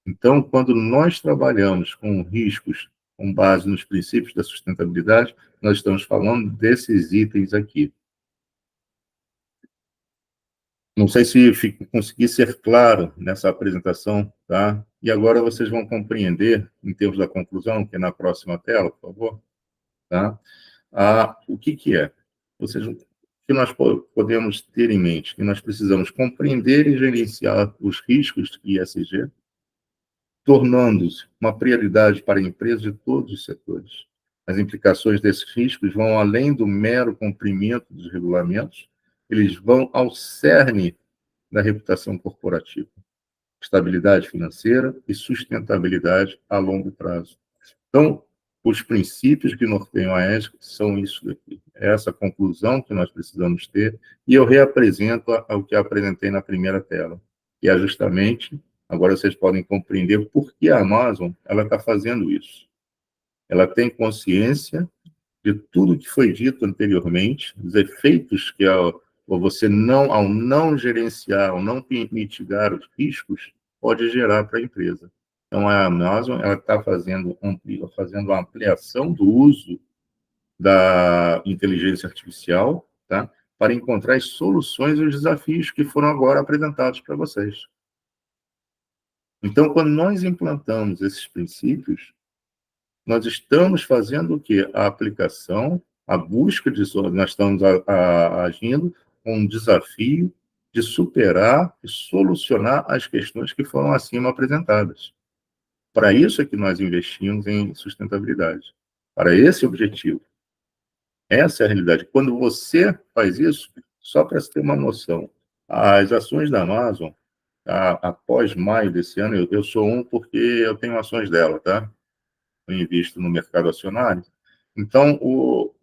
Então, quando nós trabalhamos com riscos com base nos princípios da sustentabilidade, nós estamos falando desses itens aqui. Não sei se consegui ser claro nessa apresentação, tá? E agora vocês vão compreender, em termos da conclusão, que é na próxima tela, por favor, tá? O que é? Ou seja, o que nós podemos ter em mente? Que nós precisamos compreender e gerenciar os riscos ESG, tornando-se uma prioridade para empresas de todos os setores. As implicações desses riscos vão além do mero cumprimento dos regulamentos, eles vão ao cerne da reputação corporativa, estabilidade financeira e sustentabilidade a longo prazo. Então, os princípios que norteiam a ESG são isso daqui. É essa conclusão que nós precisamos ter, e eu reapresento o que apresentei na primeira tela, que é justamente, agora vocês podem compreender por que a Amazon está fazendo isso. Ela tem consciência de tudo que foi dito anteriormente, dos efeitos que ao não gerenciar, ao não mitigar os riscos, pode gerar para a empresa. Então, a Amazon está fazendo uma ampliação do uso da inteligência artificial, tá? Para encontrar as soluções e os desafios que foram agora apresentados para vocês. Então, quando nós implantamos esses princípios, nós estamos fazendo o quê? A aplicação, a busca de nós estamos agindo com um desafio de superar e solucionar as questões que foram acima apresentadas. Para isso é que nós investimos em sustentabilidade, para esse objetivo. Essa é a realidade. Quando você faz isso, só para você ter uma noção, as ações da Amazon, após maio desse ano, eu sou um porque eu tenho ações dela, tá? Eu invisto no mercado acionário. Então,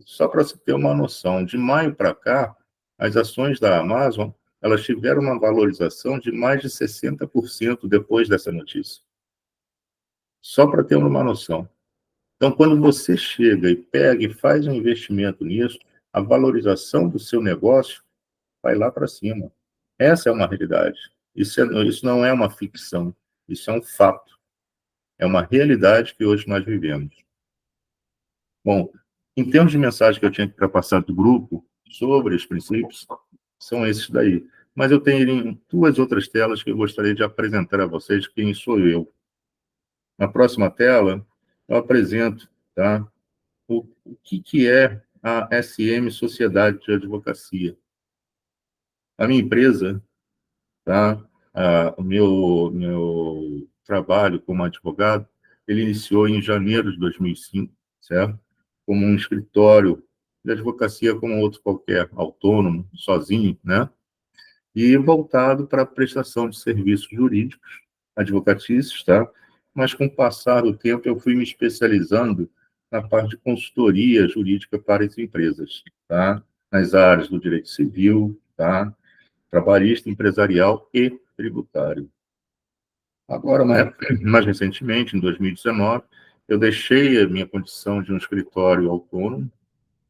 só para você ter uma noção, de maio para cá, as ações da Amazon, elas tiveram uma valorização de mais de 60% depois dessa notícia. Só para ter uma noção. Então, quando você chega e pega e faz um investimento nisso, a valorização do seu negócio vai lá para cima. Essa é uma realidade. Isso não é uma ficção, isso é um fato. É uma realidade que hoje nós vivemos. Bom, em termos de mensagem que eu tinha para passar do grupo sobre os princípios, são esses daí. Mas eu tenho duas outras telas que eu gostaria de apresentar a vocês quem sou eu. Na próxima tela, eu apresento, tá, o que é a SM Sociedade de Advocacia. A minha empresa, tá, o meu trabalho como advogado, ele iniciou em janeiro de 2005, certo? Como um escritório de advocacia como outro qualquer, autônomo, sozinho, né? E voltado para a prestação de serviços jurídicos, advocatícios, tá? Mas com o passar do tempo eu fui me especializando na parte de consultoria jurídica para as empresas, tá? Nas áreas do direito civil, tá? Trabalhista, empresarial e tributário. Agora, mais recentemente, em 2019, eu deixei a minha condição de um escritório autônomo,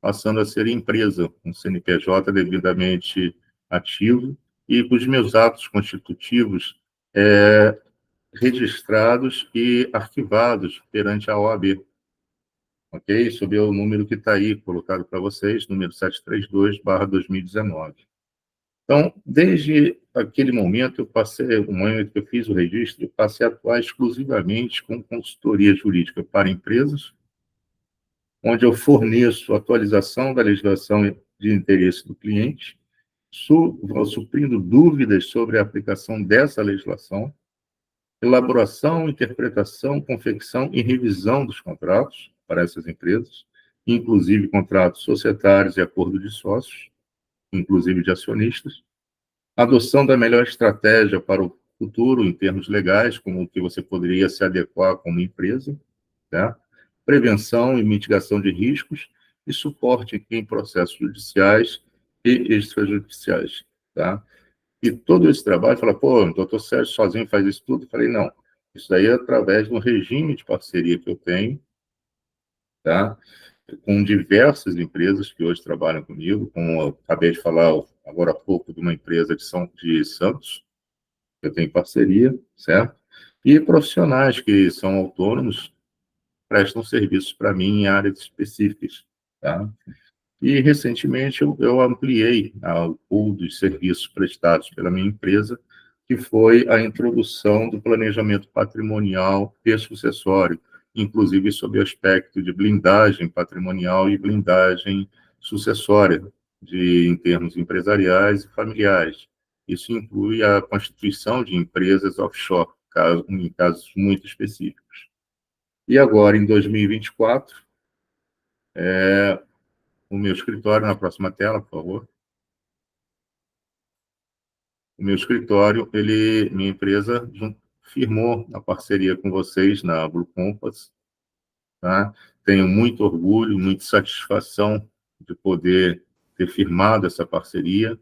passando a ser empresa, um CNPJ devidamente ativo e com os meus atos constitutivos registrados e arquivados perante a OAB. Ok? Sob o número que está aí colocado para vocês, número 732/2019. Então, desde aquele momento, o momento que eu fiz o registro, eu passei a atuar exclusivamente com consultoria jurídica para empresas, onde eu forneço atualização da legislação de interesse do cliente, suprindo dúvidas sobre a aplicação dessa legislação, elaboração, interpretação, confecção e revisão dos contratos para essas empresas, inclusive contratos societários e acordo de sócios, inclusive de acionistas, adoção da melhor estratégia para o futuro em termos legais, como o que você poderia se adequar como empresa, tá? Prevenção e mitigação de riscos e suporte em processos judiciais e extrajudiciais, tá? E todo esse trabalho, fala, pô, o doutor Sérgio sozinho faz isso tudo? Eu falei, não, isso daí é através de um regime de parceria que eu tenho, tá? Com diversas empresas que hoje trabalham comigo, como eu acabei de falar agora há pouco de uma empresa de Santos, que eu tenho parceria, certo? E profissionais que são autônomos, prestam serviços para mim em áreas específicas, tá? E, recentemente, eu ampliei o pool dos serviços prestados pela minha empresa, que foi a introdução do planejamento patrimonial e sucessório, inclusive sob o aspecto de blindagem patrimonial e blindagem sucessória, em termos empresariais e familiares. Isso inclui a constituição de empresas offshore, em casos muito específicos. E agora, em 2024, o meu escritório, na próxima tela, por favor. O meu escritório, minha empresa firmou a parceria com vocês na Blue Compass, tá? Tenho muito orgulho, muita satisfação de poder ter firmado essa parceria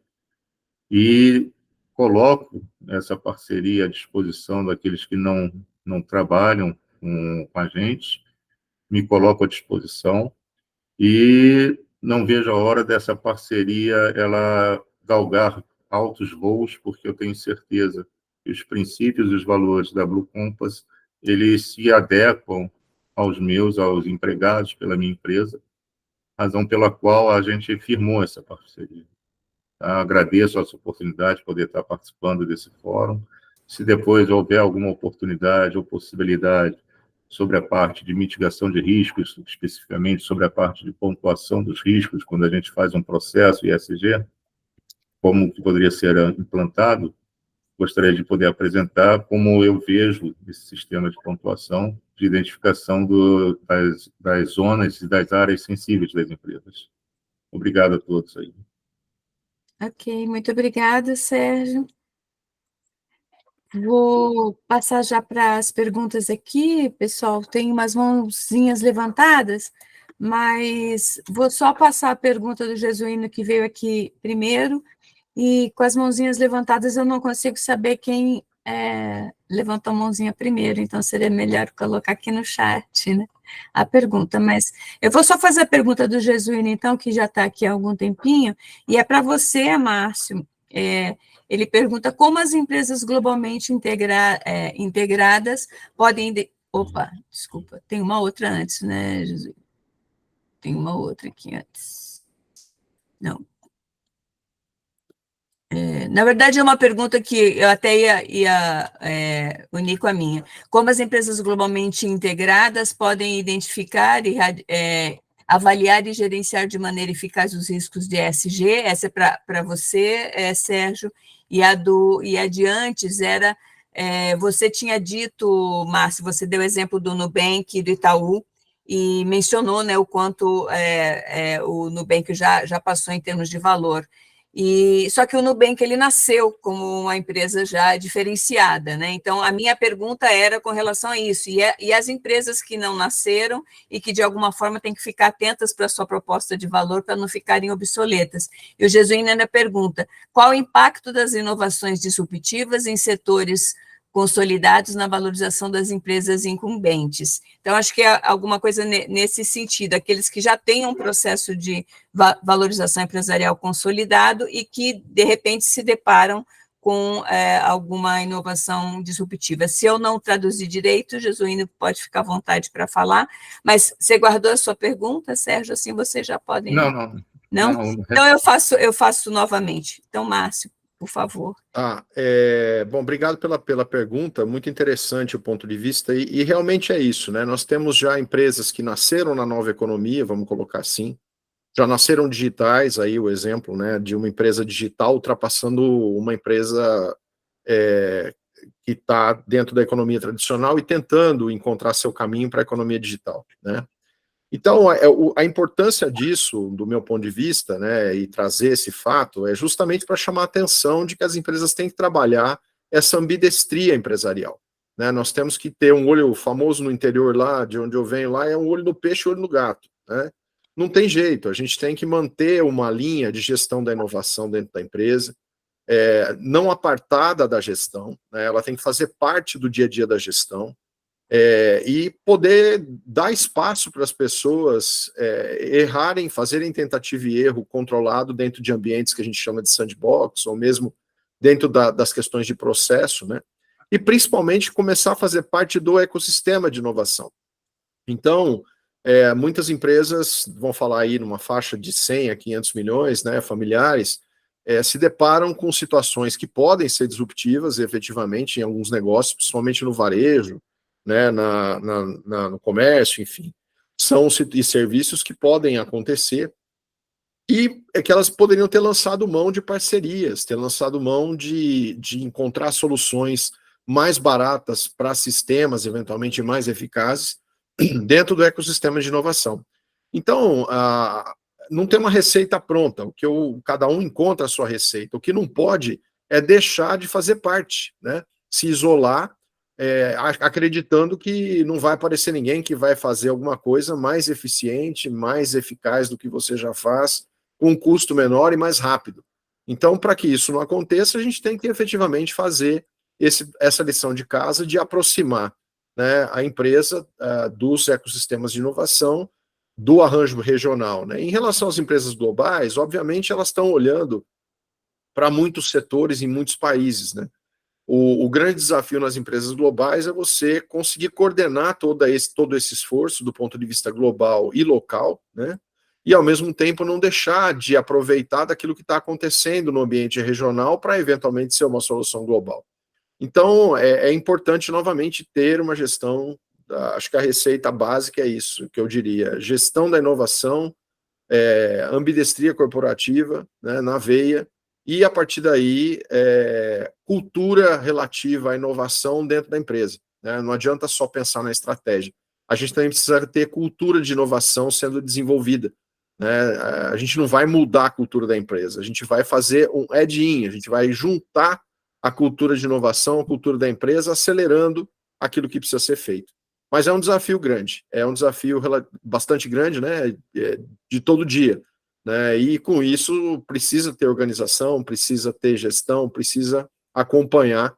e coloco essa parceria à disposição daqueles que não trabalham com a gente, me coloco à disposição e não vejo a hora dessa parceria ela galgar altos voos, porque eu tenho certeza que os princípios e os valores da Blue Compass, eles se adequam aos empregados pela minha empresa, razão pela qual a gente firmou essa parceria. Agradeço essa oportunidade de poder estar participando desse fórum. Se depois houver alguma oportunidade ou possibilidade sobre a parte de mitigação de riscos, especificamente sobre a parte de pontuação dos riscos, quando a gente faz um processo ESG, como que poderia ser implantado, gostaria de poder apresentar como eu vejo esse sistema de pontuação, de identificação das zonas e das áreas sensíveis das empresas. Obrigado a todos aí. Ok, muito obrigada, Sérgio. Vou passar já para as perguntas aqui, pessoal. Tem umas mãozinhas levantadas, mas vou só passar a pergunta do Jesuíno que veio aqui primeiro, e com as mãozinhas levantadas eu não consigo saber quem levantou a mãozinha primeiro, então seria melhor colocar aqui no chat, né, a pergunta. Mas eu vou só fazer a pergunta do Jesuíno, então, que já está aqui há algum tempinho, e é para você, Márcio. Ele pergunta como as empresas globalmente integradas podem... Opa, desculpa, tem uma outra antes, né, Jesus? Tem uma outra aqui antes. Não. Na verdade, é uma pergunta que eu até ia unir com a minha. Como as empresas globalmente integradas podem identificar e avaliar e gerenciar de maneira eficaz os riscos de ESG? Essa é para você, Sérgio. E a de antes era, você tinha dito, Márcio, você deu exemplo do Nubank e do Itaú, e mencionou, né, o quanto o Nubank já passou em termos de valor. Só que o Nubank ele nasceu como uma empresa já diferenciada, né? Então, a minha pergunta era com relação a isso. E as empresas que não nasceram e que, de alguma forma, têm que ficar atentas para a sua proposta de valor para não ficarem obsoletas. E o Jesuíno ainda pergunta, qual o impacto das inovações disruptivas em setores consolidados na valorização das empresas incumbentes? Então, acho que é alguma coisa nesse sentido, aqueles que já têm um processo de valorização empresarial consolidado e que, de repente, se deparam com alguma inovação disruptiva. Se eu não traduzir direito, Jesuíno pode ficar à vontade para falar, mas você guardou a sua pergunta, Sérgio? Assim você já pode... Não? Então, eu faço novamente. Então, Márcio, por favor. Bom, obrigado pela pergunta, muito interessante o ponto de vista, e realmente é isso, né? Nós temos já empresas que nasceram na nova economia, vamos colocar assim, já nasceram digitais, aí o exemplo, né, de uma empresa digital ultrapassando uma empresa que está dentro da economia tradicional e tentando encontrar seu caminho para a economia digital, né? Então, a importância disso, do meu ponto de vista, né, e trazer esse fato, é justamente para chamar a atenção de que as empresas têm que trabalhar essa ambidestria empresarial, né? Nós temos que ter um olho famoso no interior lá, de onde eu venho lá, é um olho no peixe e olho no gato, né? Não tem jeito, a gente tem que manter uma linha de gestão da inovação dentro da empresa, não apartada da gestão, né? Ela tem que fazer parte do dia a dia da gestão, e poder dar espaço para as pessoas errarem, fazerem tentativa e erro controlado dentro de ambientes que a gente chama de sandbox, ou mesmo dentro das questões de processo, né? E principalmente começar a fazer parte do ecossistema de inovação. Então, muitas empresas, vão falar aí numa faixa de 100 a 500 milhões, né, familiares, se deparam com situações que podem ser disruptivas, efetivamente, em alguns negócios, principalmente no varejo, né, no comércio, enfim, são serviços que podem acontecer e que elas poderiam ter lançado mão de parcerias, ter lançado mão de encontrar soluções mais baratas para sistemas, eventualmente mais eficazes, dentro do ecossistema de inovação. Então, não tem uma receita pronta, cada um encontra a sua receita. O que não pode é deixar de fazer parte, né? Se isolar, acreditando que não vai aparecer ninguém que vai fazer alguma coisa mais eficiente, mais eficaz do que você já faz, com um custo menor e mais rápido. Então, para que isso não aconteça, a gente tem que efetivamente fazer essa lição de casa de aproximar, né, a empresa dos ecossistemas de inovação, do arranjo regional, né? Em relação às empresas globais, obviamente elas estão olhando para muitos setores em muitos países, né? O grande desafio nas empresas globais é você conseguir coordenar todo esse esforço do ponto de vista global e local, né? e, ao mesmo tempo, não deixar de aproveitar daquilo que está acontecendo no ambiente regional para, eventualmente, ser uma solução global. Então, é importante, novamente, ter uma gestão, acho que a receita básica é isso, que eu diria, gestão da inovação, ambidestria corporativa, né, na veia, e, a partir daí, cultura relativa à inovação dentro da empresa, né? Não adianta só pensar na estratégia. A gente também precisa ter cultura de inovação sendo desenvolvida, né? A gente não vai mudar a cultura da empresa, a gente vai fazer um add-in, a gente vai juntar a cultura de inovação, a cultura da empresa, acelerando aquilo que precisa ser feito. Mas é um desafio grande, é um desafio bastante grande, né, de todo dia, né, e com isso precisa ter organização, precisa ter gestão, precisa acompanhar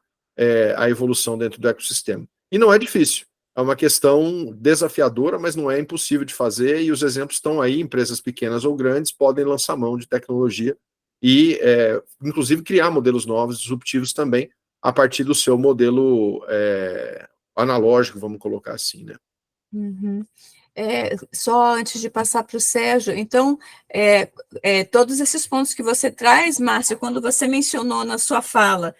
a evolução dentro do ecossistema. E não é difícil, é uma questão desafiadora, mas não é impossível de fazer, e os exemplos estão aí, empresas pequenas ou grandes podem lançar mão de tecnologia e, inclusive, criar modelos novos, disruptivos também, a partir do seu modelo analógico, vamos colocar assim, né? Uhum. Só antes de passar para o Sérgio, então, todos esses pontos que você traz, Márcia, quando você mencionou na sua fala,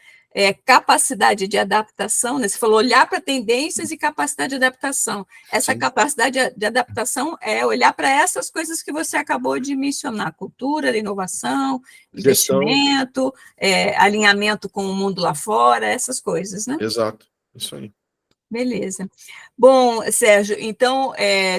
capacidade de adaptação, né? Você falou olhar para tendências e capacidade de adaptação. Essa Sim. Capacidade de adaptação é olhar para essas coisas que você acabou de mencionar, cultura, inovação, Gestão. investimento, alinhamento com o mundo lá fora, essas coisas, né? Exato, isso aí. Beleza. Bom, Sérgio, então,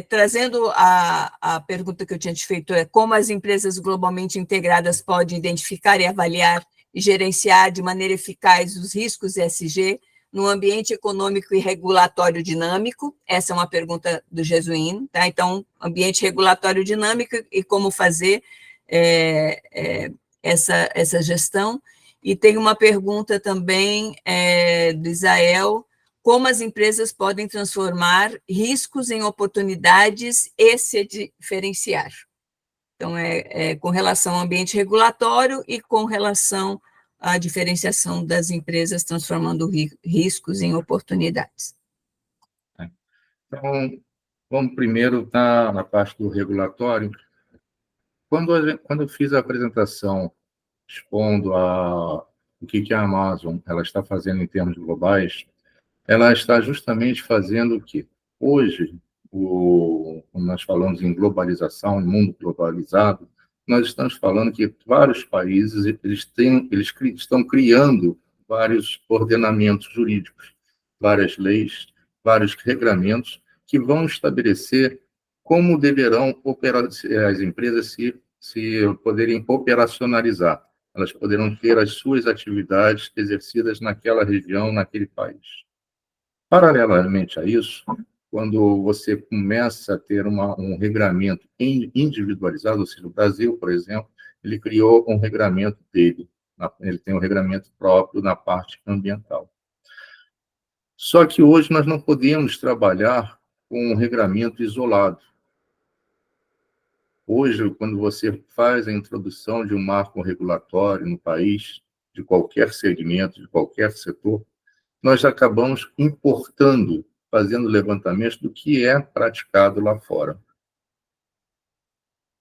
trazendo a pergunta que eu tinha te feito, como as empresas globalmente integradas podem identificar e avaliar e gerenciar de maneira eficaz os riscos ESG no ambiente econômico e regulatório dinâmico? Essa é uma pergunta do Jesuíno, tá? Então, ambiente regulatório dinâmico e como fazer essa gestão. E tem uma pergunta também do Isael: como as empresas podem transformar riscos em oportunidades e se diferenciar? Então, com relação ao ambiente regulatório e com relação à diferenciação das empresas, transformando riscos em oportunidades. Então, vamos primeiro estar na parte do regulatório. Quando eu fiz a apresentação expondo o que a Amazon ela está fazendo em termos globais, ela está justamente fazendo o que hoje, quando nós falamos em globalização, em mundo globalizado, nós estamos falando que vários países eles estão criando vários ordenamentos jurídicos, várias leis, vários regramentos que vão estabelecer como deverão as empresas se poderem operacionalizar. Elas poderão ter as suas atividades exercidas naquela região, naquele país. Paralelamente a isso, quando você começa a ter um regramento individualizado, ou seja, o Brasil, por exemplo, ele criou um regramento dele, ele tem um regramento próprio na parte ambiental. Só que hoje nós não podemos trabalhar com um regramento isolado. Hoje, quando você faz a introdução de um marco regulatório no país, de qualquer segmento, de qualquer setor, nós acabamos importando, fazendo levantamento do que é praticado lá fora.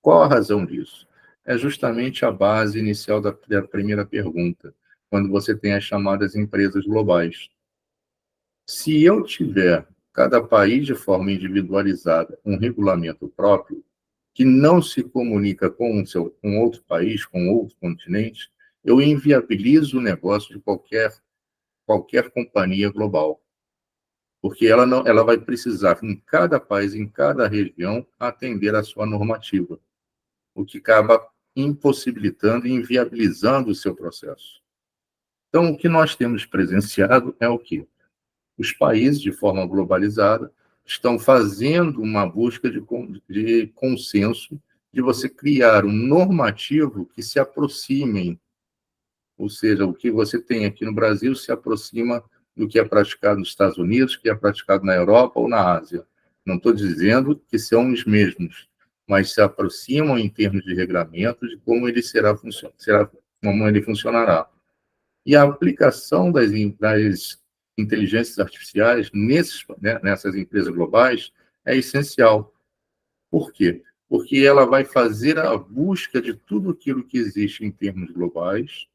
Qual a razão disso? É justamente a base inicial da primeira pergunta, quando você tem as chamadas empresas globais. Se eu tiver, cada país de forma individualizada, um regulamento próprio, que não se comunica com outro país, com outro continente, eu inviabilizo o negócio de qualquer companhia global. Porque ela vai precisar, em cada país, em cada região, atender à sua normativa, o que acaba impossibilitando e inviabilizando o seu processo. Então, o que nós temos presenciado é o quê? Os países, de forma globalizada, estão fazendo uma busca de consenso, de você criar um normativo que se aproximem, ou seja, o que você tem aqui no Brasil se aproxima do que é praticado nos Estados Unidos, que é praticado na Europa ou na Ásia. Não estou dizendo que são os mesmos, mas se aproximam em termos de regramento de como ele como ele funcionará. E a aplicação das inteligências artificiais nessas empresas globais é essencial. Por quê? Porque ela vai fazer a busca de tudo aquilo que existe em termos globais,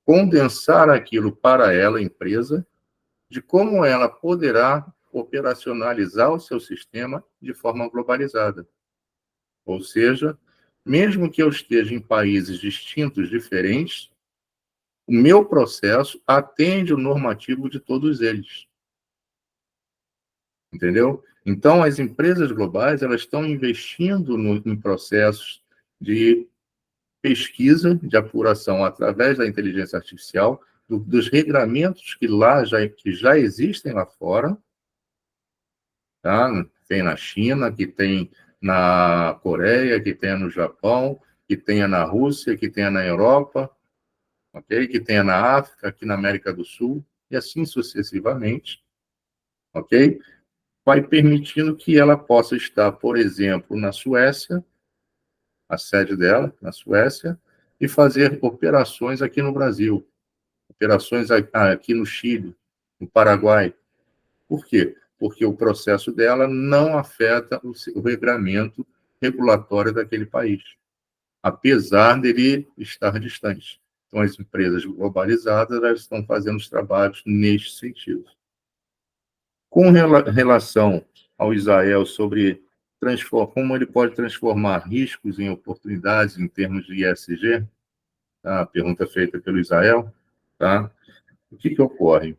condensar aquilo para ela, empresa, de como ela poderá operacionalizar o seu sistema de forma globalizada. Ou seja, mesmo que eu esteja em países distintos, diferentes, o meu processo atende o normativo de todos eles. Entendeu? Então, as empresas globais, elas estão investindo em processos de pesquisa, de apuração através da inteligência artificial, dos regramentos que já existem lá fora, tá? Tem na China, que tem na Coreia, que tem no Japão, que tenha na Rússia, que tenha na Europa, ok? Que tenha na África, aqui na América do Sul, e assim sucessivamente, ok? Vai permitindo que ela possa estar, por exemplo, na Suécia, a sede dela, na Suécia, e fazer operações aqui no Brasil, operações aqui no Chile, no Paraguai. Por quê? Porque o processo dela não afeta o regramento regulatório daquele país, apesar dele estar distante. Então, as empresas globalizadas elas estão fazendo os trabalhos neste sentido. Com relação ao Israel sobre como ele pode transformar riscos em oportunidades em termos de ESG, tá? A pergunta feita pelo Israel, tá? O que ocorre?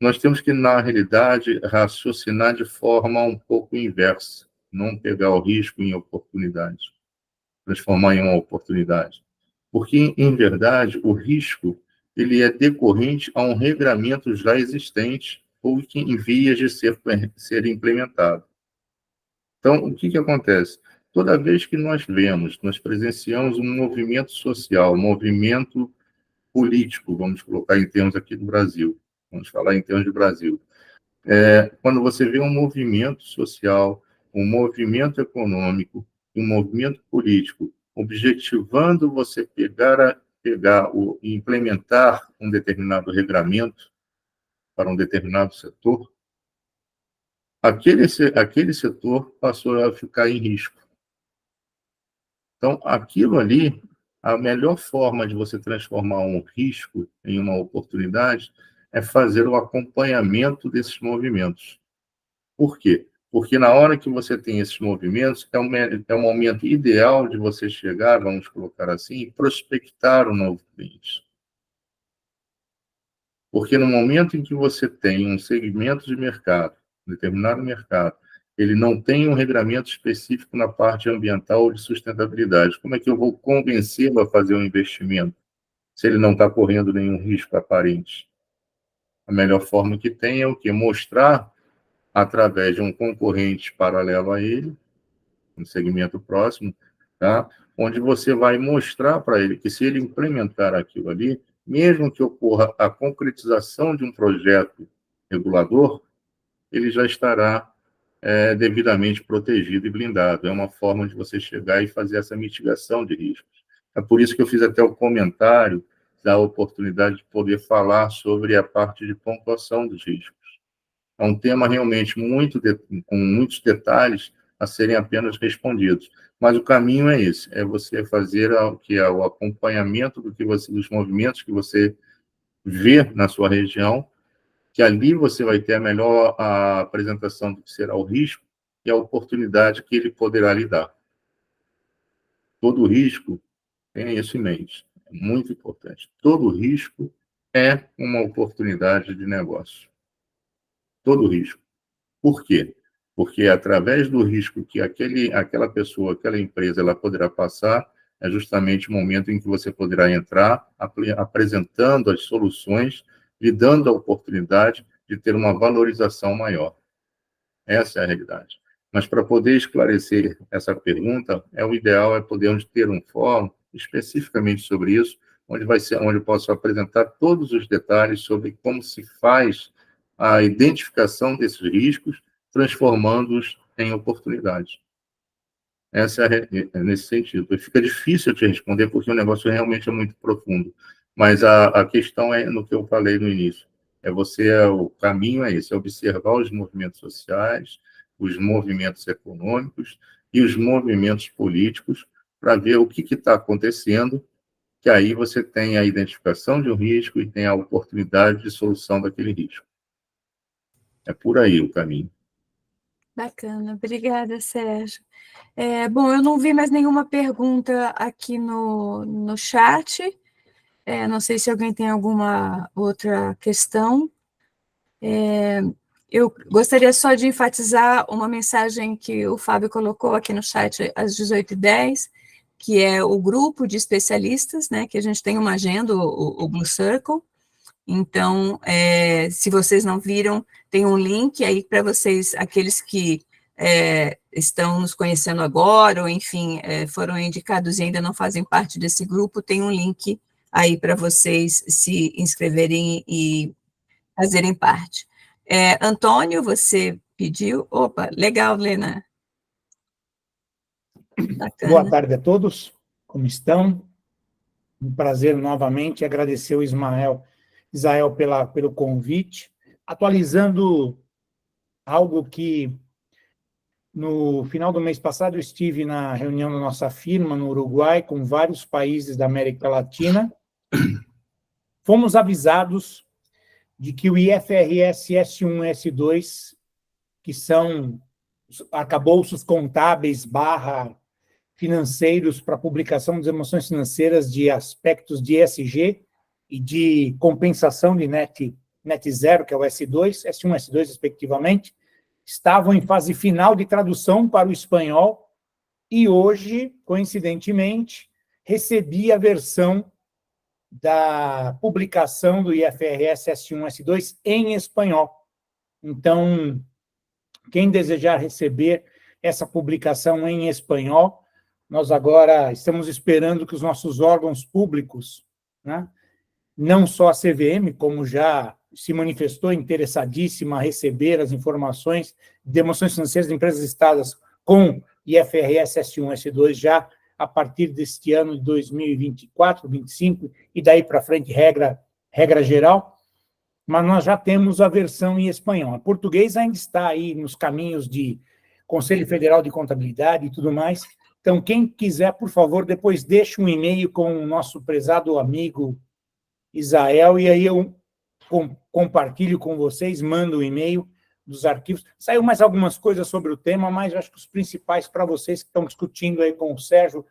Nós temos que, na realidade, raciocinar de forma um pouco inversa, não pegar o risco em oportunidade, transformar em uma oportunidade. Porque, em verdade, o risco ele é decorrente a um regramento já existente ou que em vias de ser implementado. Então, o que acontece? Toda vez que nós presenciamos um movimento social, um movimento político, vamos colocar em termos aqui do Brasil, vamos falar em termos de Brasil, quando você vê um movimento social, um movimento econômico, um movimento político, objetivando você e implementar um determinado regramento para um determinado setor, aquele setor passou a ficar em risco. Então, aquilo ali, a melhor forma de você transformar um risco em uma oportunidade é fazer o acompanhamento desses movimentos. Por quê? Porque na hora que você tem esses movimentos, é um momento ideal de você chegar, vamos colocar assim, e prospectar um novo cliente. Porque no momento em que você tem um segmento de mercado, um determinado mercado, ele não tem um regramento específico na parte ambiental ou de sustentabilidade, como é que eu vou convencê-lo a fazer um investimento, se ele não está correndo nenhum risco aparente? A melhor forma que tem é o quê? Mostrar, através de um concorrente paralelo a ele, um segmento próximo, tá? Onde você vai mostrar para ele que se ele implementar aquilo ali, mesmo que ocorra a concretização de um projeto regulador, ele já estará devidamente protegido e blindado. É uma forma de você chegar e fazer essa mitigação de riscos. É por isso que eu fiz até o comentário da oportunidade de poder falar sobre a parte de pontuação dos riscos. É um tema realmente com muitos detalhes a serem apenas respondidos. Mas o caminho é esse, é você fazer o acompanhamento dos movimentos que você vê na sua região, que ali você vai ter a apresentação do que será o risco e a oportunidade que ele poderá lhe dar. Todo risco, tenha isso em mente, é muito importante. Todo risco é uma oportunidade de negócio. Todo risco. Por quê? Porque através do risco que aquela pessoa, aquela empresa, ela poderá passar, é justamente o momento em que você poderá entrar apresentando as soluções, lhe dando a oportunidade de ter uma valorização maior. Essa é a realidade. Mas para poder esclarecer essa pergunta, o ideal é podermos ter um fórum especificamente sobre isso, onde eu posso apresentar todos os detalhes sobre como se faz a identificação desses riscos, transformando-os em oportunidades. Essa é nesse sentido. Fica difícil te responder, porque o negócio realmente é muito profundo. Mas a questão é no que eu falei no início. O caminho é esse, é observar os movimentos sociais, os movimentos econômicos, e os movimentos políticos para ver o que está acontecendo, que aí você tem a identificação de um risco e tem a oportunidade de solução daquele risco. É por aí o caminho. Bacana, obrigada, Sérgio. Bom, eu não vi mais nenhuma pergunta aqui no chat. Não sei se alguém tem alguma outra questão. Eu gostaria só de enfatizar uma mensagem que o Fábio colocou aqui no chat às 18h10, que é o grupo de especialistas, né, que a gente tem uma agenda, o Blue Circle. Então, se vocês não viram, tem um link aí para vocês, aqueles que estão nos conhecendo agora, ou enfim, foram indicados e ainda não fazem parte desse grupo, tem um link aí para vocês se inscreverem e fazerem parte. Antônio, você pediu? Opa, legal, Lena. Bacana. Boa tarde a todos, como estão? Um prazer novamente agradecer o Israel pelo convite, atualizando algo que no final do mês passado eu estive na reunião da nossa firma no Uruguai com vários países da América Latina. Fomos avisados de que o IFRS S1 e S2, que são arcabouços contábeis / financeiros para publicação das emoções financeiras de aspectos de ESG e de compensação de net zero, que é o S2, S1 e S2, respectivamente, estavam em fase final de tradução para o espanhol e hoje, coincidentemente, recebi a versão da publicação do IFRS S1 e S2 em espanhol. Então, quem desejar receber essa publicação em espanhol, nós agora estamos esperando que os nossos órgãos públicos, né, não só a CVM, como já se manifestou interessadíssima a receber as informações de emoções financeiras de empresas listadas com IFRS S1 e S2 já a partir deste ano de 2024, 2025, e daí para frente, regra geral, mas nós já temos a versão em espanhol. A português ainda está aí nos caminhos de Conselho Federal de Contabilidade e tudo mais. Então, quem quiser, por favor, depois deixe um e-mail com o nosso prezado amigo Israel, e aí eu compartilho com vocês, mando o e-mail dos arquivos. Saiu mais algumas coisas sobre o tema, mas acho que os principais para vocês que estão discutindo aí com o Sérgio,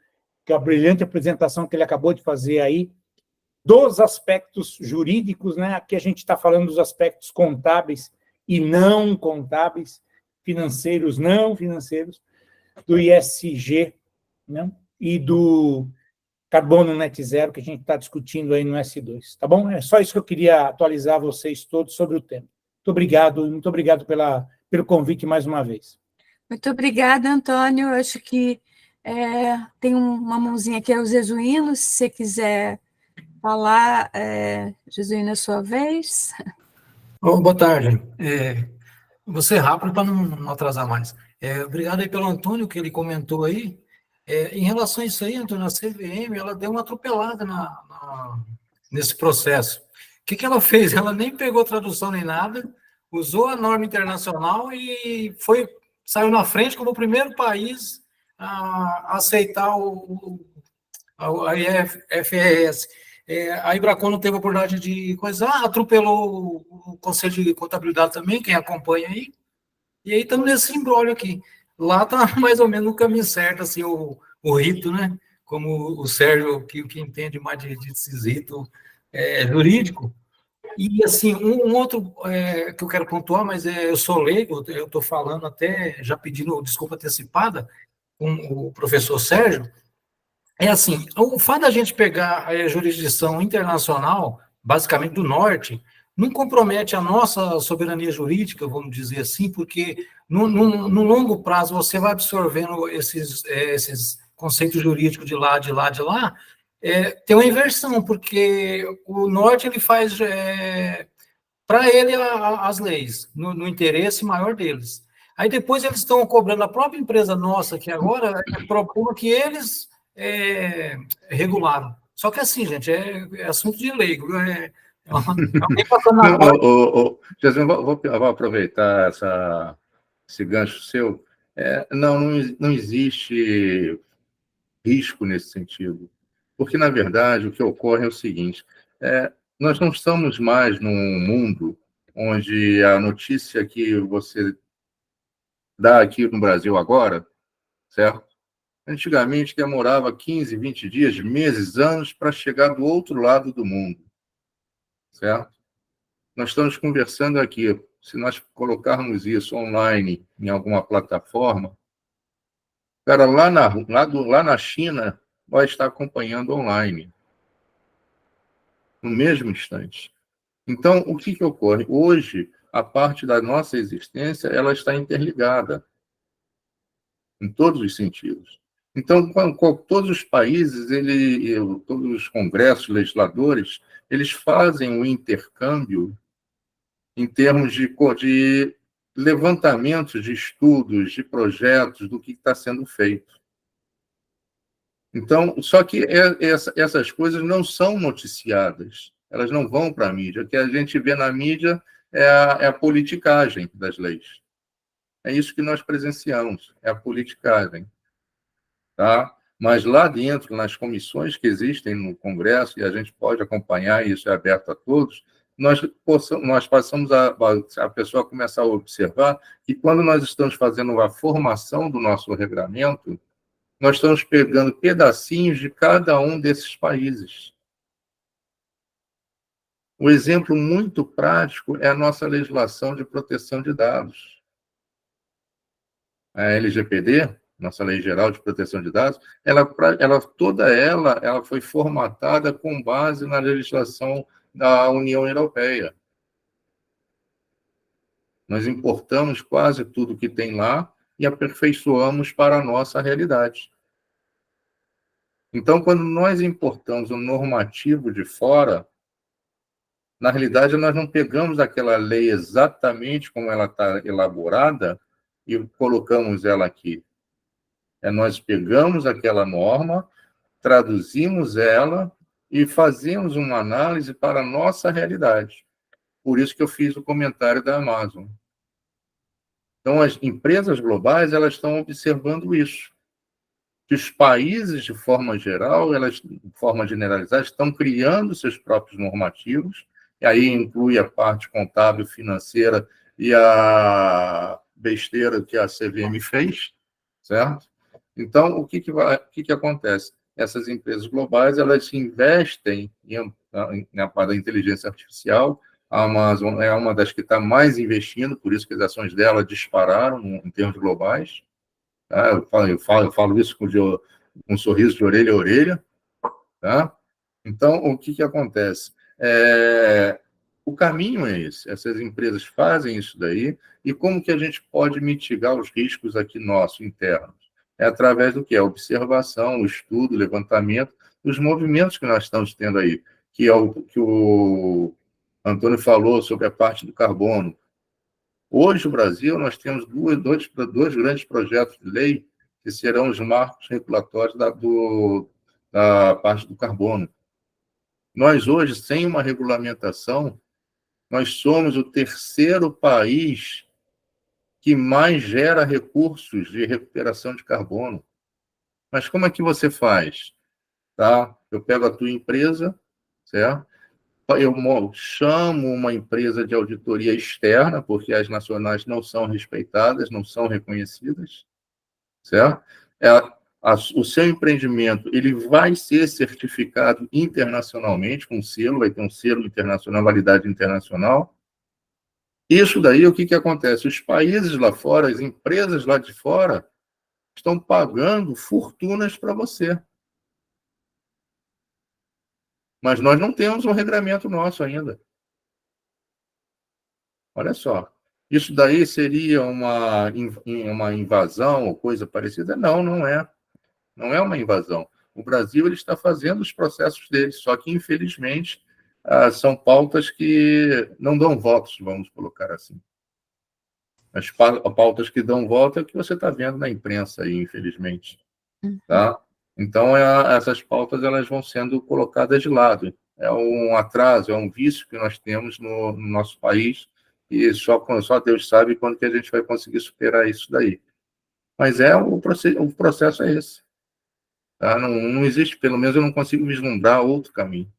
que é a brilhante apresentação que ele acabou de fazer aí, dos aspectos jurídicos, né? Aqui a gente está falando dos aspectos contábeis e não contábeis, financeiros, não financeiros, do ISG, né? E do carbono net zero, que a gente está discutindo aí no S2, tá bom? É só isso que eu queria atualizar vocês todos sobre o tema. Muito obrigado pelo convite mais uma vez. Muito obrigada, Antônio. Eu acho que tem uma mãozinha aqui, é o Jesuíno, se você quiser falar, Jesuíno, é a sua vez. Boa tarde. Vou ser rápido para não atrasar mais. Obrigado aí pelo Antônio, que ele comentou aí. Em relação a isso aí, Antônio, a CVM, ela deu uma atropelada nesse processo. O que ela fez? Ela nem pegou tradução nem nada, usou a norma internacional e saiu na frente como o primeiro país a aceitar a IFRS. A Ibracon não teve a oportunidade de coisar, atropelou o Conselho de Contabilidade também, quem acompanha aí, e aí estamos nesse imbróglio aqui. Lá está mais ou menos no caminho certo, assim, o rito, né? Como o Sérgio, que entende mais de rito jurídico. E, assim, um outro que eu quero pontuar, mas eu sou leigo, eu estou falando até, já pedindo desculpa antecipada com o professor Sérgio, assim, o fato da gente pegar a jurisdição internacional, basicamente do norte, não compromete a nossa soberania jurídica, vamos dizer assim, porque no longo prazo você vai absorvendo esses conceitos jurídicos de lá, tem uma inversão, porque o norte ele faz para ele as leis, no interesse maior deles. Aí depois eles estão cobrando a própria empresa nossa, que agora propõe que eles regularam. Só que assim, gente, é assunto de leigo. Alguém passando na Jesus, vou aproveitar esse gancho seu. Não existe risco nesse sentido. Porque, na verdade, o que ocorre é o seguinte, nós não estamos mais num mundo onde a notícia que você dá aqui no Brasil agora, certo? Antigamente demorava 15, 20 dias, meses, anos para chegar do outro lado do mundo, certo? Nós estamos conversando aqui, se nós colocarmos isso online em alguma plataforma, cara, lá na China vai estar acompanhando online, no mesmo instante. Então, o que ocorre? Hoje, a parte da nossa existência, ela está interligada, em todos os sentidos. Então, todos os países, todos os congressos, legisladores, eles fazem um intercâmbio em termos de levantamentos de estudos, de projetos, do que está sendo feito. Então, só que essas coisas não são noticiadas, elas não vão para a mídia. O que a gente vê na mídia é a politicagem das leis. É isso que nós presenciamos, é a politicagem. Tá? Mas lá dentro, nas comissões que existem no Congresso, e a gente pode acompanhar, e isso é aberto a todos, nós passamos a pessoa começar a observar que quando nós estamos fazendo a formação do nosso regramento, nós estamos pegando pedacinhos de cada um desses países. Um exemplo muito prático é a nossa legislação de proteção de dados. A LGPD, nossa Lei Geral de Proteção de Dados, toda ela foi formatada com base na legislação da União Europeia. Nós importamos quase tudo que tem lá e aperfeiçoamos para a nossa realidade. Então, quando nós importamos um normativo de fora, na realidade, nós não pegamos aquela lei exatamente como ela está elaborada e colocamos ela aqui. Nós pegamos aquela norma, traduzimos ela e fazemos uma análise para a nossa realidade. Por isso que eu fiz o comentário da Amazon. Então, as empresas globais, elas estão observando isso. Que os países, de forma geral, de forma generalizada, estão criando seus próprios normativos, e aí inclui a parte contábil, financeira e a besteira que a CVM fez, certo? Então, o que acontece? Essas empresas globais, elas investem na parte da inteligência artificial. A Amazon é uma das que está mais investindo, por isso que as ações dela dispararam em termos globais. Tá? Eu falo isso com um sorriso de orelha a orelha. Tá? Então, o que acontece? O caminho é esse. Essas empresas fazem isso daí, e como que a gente pode mitigar os riscos aqui nossos, internos? É através do que? A observação, o estudo, o levantamento dos movimentos que nós estamos tendo aí, que é o que o Antônio falou sobre a parte do carbono. Hoje, no Brasil, nós temos dois grandes projetos de lei que serão os marcos regulatórios da parte do carbono. Nós, hoje, sem uma regulamentação, nós somos o terceiro país que mais gera recursos de recuperação de carbono. Mas como é que você faz? Tá? Eu pego a tua empresa, certo? Eu chamo uma empresa de auditoria externa, porque as nacionais não são respeitadas, não são reconhecidas, certo? O seu empreendimento ele vai ser certificado internacionalmente, com selo, vai ter um selo internacional, validade internacional. Isso daí, o que acontece? Os países lá fora, as empresas lá de fora, estão pagando fortunas para você. Mas nós não temos um regramento nosso ainda. Olha só. Isso daí seria uma invasão ou coisa parecida? Não, não é. Não é uma invasão. O Brasil ele está fazendo os processos dele, só que, infelizmente, são pautas que não dão votos, vamos colocar assim. As pautas que dão voto é o que você está vendo na imprensa aí, infelizmente. Tá? Então, essas pautas elas vão sendo colocadas de lado. É um atraso, é um vício que nós temos no nosso país, e só Deus sabe quando que a gente vai conseguir superar isso daí. Mas o processo é esse. Tá? Não existe, pelo menos eu não consigo vislumbrar outro caminho.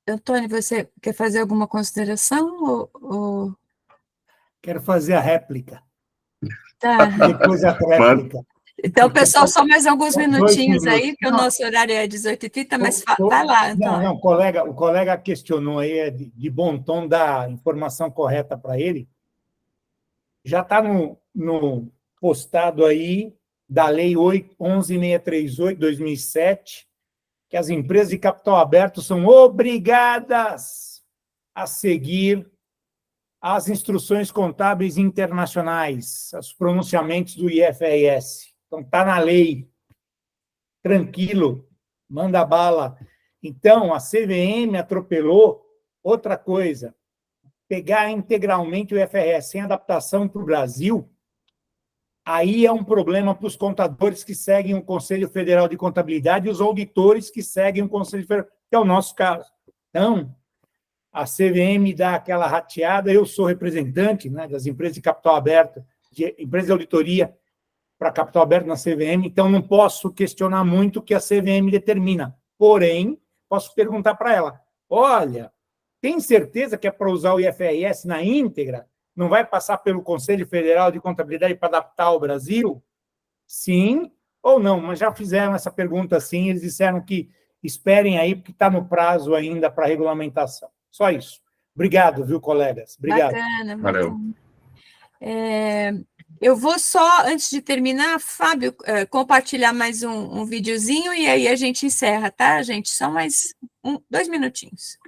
Antônio, você quer fazer alguma consideração? Quero fazer a réplica, Tá. depois a Mas, réplica. Então, pessoal, só mais alguns Só 2 minutinhos aí, minutos. porque o nosso horário é 18h30, mas Não, vai lá, Antônio. não, o colega questionou aí, é de bom tom dar informação correta para ele. Já está no postado aí da Lei 11.638, 2007, que as empresas de capital aberto são obrigadas a seguir as instruções contábeis internacionais, os pronunciamentos do IFRS. Então, está na lei. Tranquilo, manda bala. Então, a CVM atropelou outra coisa. Pegar integralmente o IFRS sem adaptação para o Brasil, aí é um problema para os contadores que seguem o Conselho Federal de Contabilidade e os auditores que seguem o Conselho Federal, que é o nosso caso. Então, a CVM dá aquela rateada, eu sou representante, né, das empresas de capital aberto, de empresas de auditoria para capital aberto na CVM, então não posso questionar muito o que a CVM determina. Porém, posso perguntar para ela, olha, tem certeza que é para usar o IFRS na íntegra? Não vai passar pelo Conselho Federal de Contabilidade para adaptar ao Brasil? Sim ou não? Mas já fizeram essa pergunta sim, eles disseram que esperem aí, porque está no prazo ainda para regulamentação. Só isso. Obrigado, viu, colegas? Obrigado. Bacana, valeu. bacana. Eu vou só, antes de terminar, Fábio, compartilhar mais um videozinho e aí a gente encerra, tá, gente? Só mais 2 minutinhos.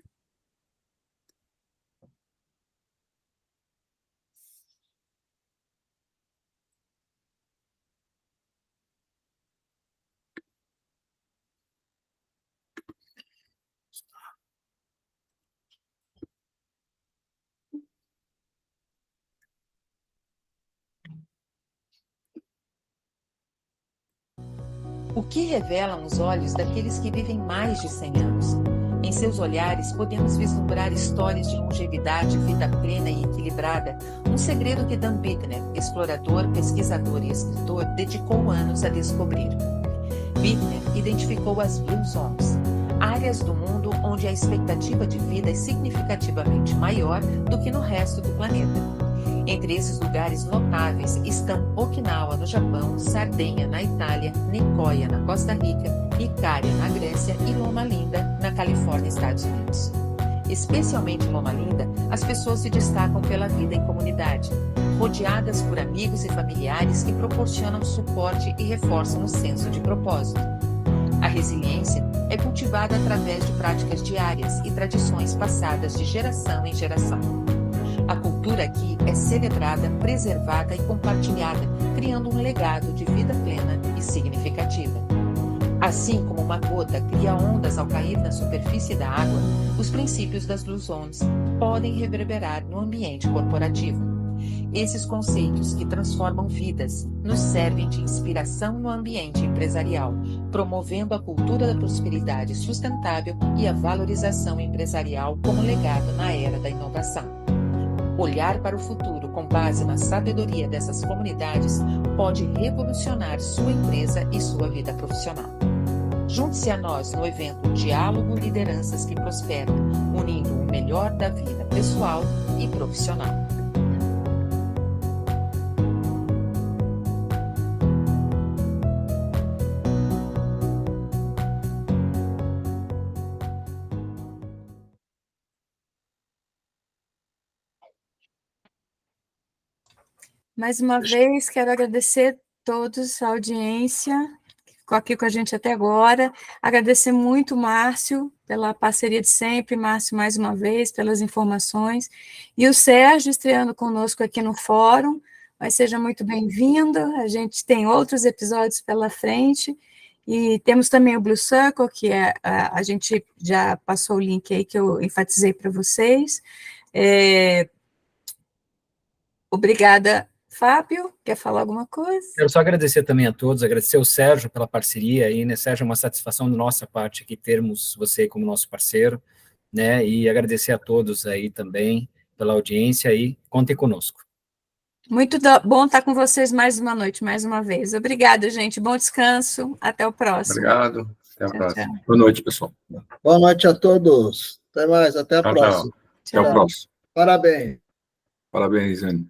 O que revelam os olhos daqueles que vivem mais de 100 anos? Em seus olhares podemos vislumbrar histórias de longevidade, vida plena e equilibrada, um segredo que Dan Bittner, explorador, pesquisador e escritor, dedicou anos a descobrir. Bittner identificou as Blue Zones, áreas do mundo onde a expectativa de vida é significativamente maior do que no resto do planeta. Entre esses lugares notáveis estão Okinawa, no Japão, Sardenha, na Itália, Nicoya, na Costa Rica, Icária, na Grécia e Loma Linda, na Califórnia, Estados Unidos. Especialmente em Loma Linda, as pessoas se destacam pela vida em comunidade, rodeadas por amigos e familiares que proporcionam suporte e reforçam o senso de propósito. A resiliência é cultivada através de práticas diárias e tradições passadas de geração em geração. A cultura aqui é celebrada, preservada e compartilhada, criando um legado de vida plena e significativa. Assim como uma gota cria ondas ao cair na superfície da água, os princípios das Blue Zones podem reverberar no ambiente corporativo. Esses conceitos que transformam vidas nos servem de inspiração no ambiente empresarial, promovendo a cultura da prosperidade sustentável e a valorização empresarial como legado na era da inovação. Olhar para o futuro com base na sabedoria dessas comunidades pode revolucionar sua empresa e sua vida profissional. Junte-se a nós no evento Diálogo Lideranças que Prosperam, unindo o melhor da vida pessoal e profissional. Mais uma vez, quero agradecer a todos, a audiência, que ficou aqui com a gente até agora. Agradecer muito, Márcio, pela parceria de sempre. Márcio, mais uma vez, pelas informações. E o Sérgio, estreando conosco aqui no fórum. Mas seja muito bem-vindo. A gente tem outros episódios pela frente. E temos também o Blue Circle, que a gente já passou o link aí que eu enfatizei para vocês. Obrigada. Fábio, quer falar alguma coisa? Quero só agradecer também a todos, agradecer ao Sérgio pela parceria aí, né, Sérgio, é uma satisfação da nossa parte aqui termos você como nosso parceiro, né, e agradecer a todos aí também pela audiência e contem conosco. Muito bom estar com vocês mais uma noite, mais uma vez. Obrigada, gente. Bom descanso. Até o próximo. Obrigado. Até a Tchau, próxima. tchau. Boa noite, pessoal. Boa noite a todos. Até mais, até a Tchau, próxima. Até o próximo. Parabéns. Parabéns, Anne.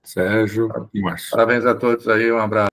Sérgio e Márcio. Parabéns a todos aí, um abraço.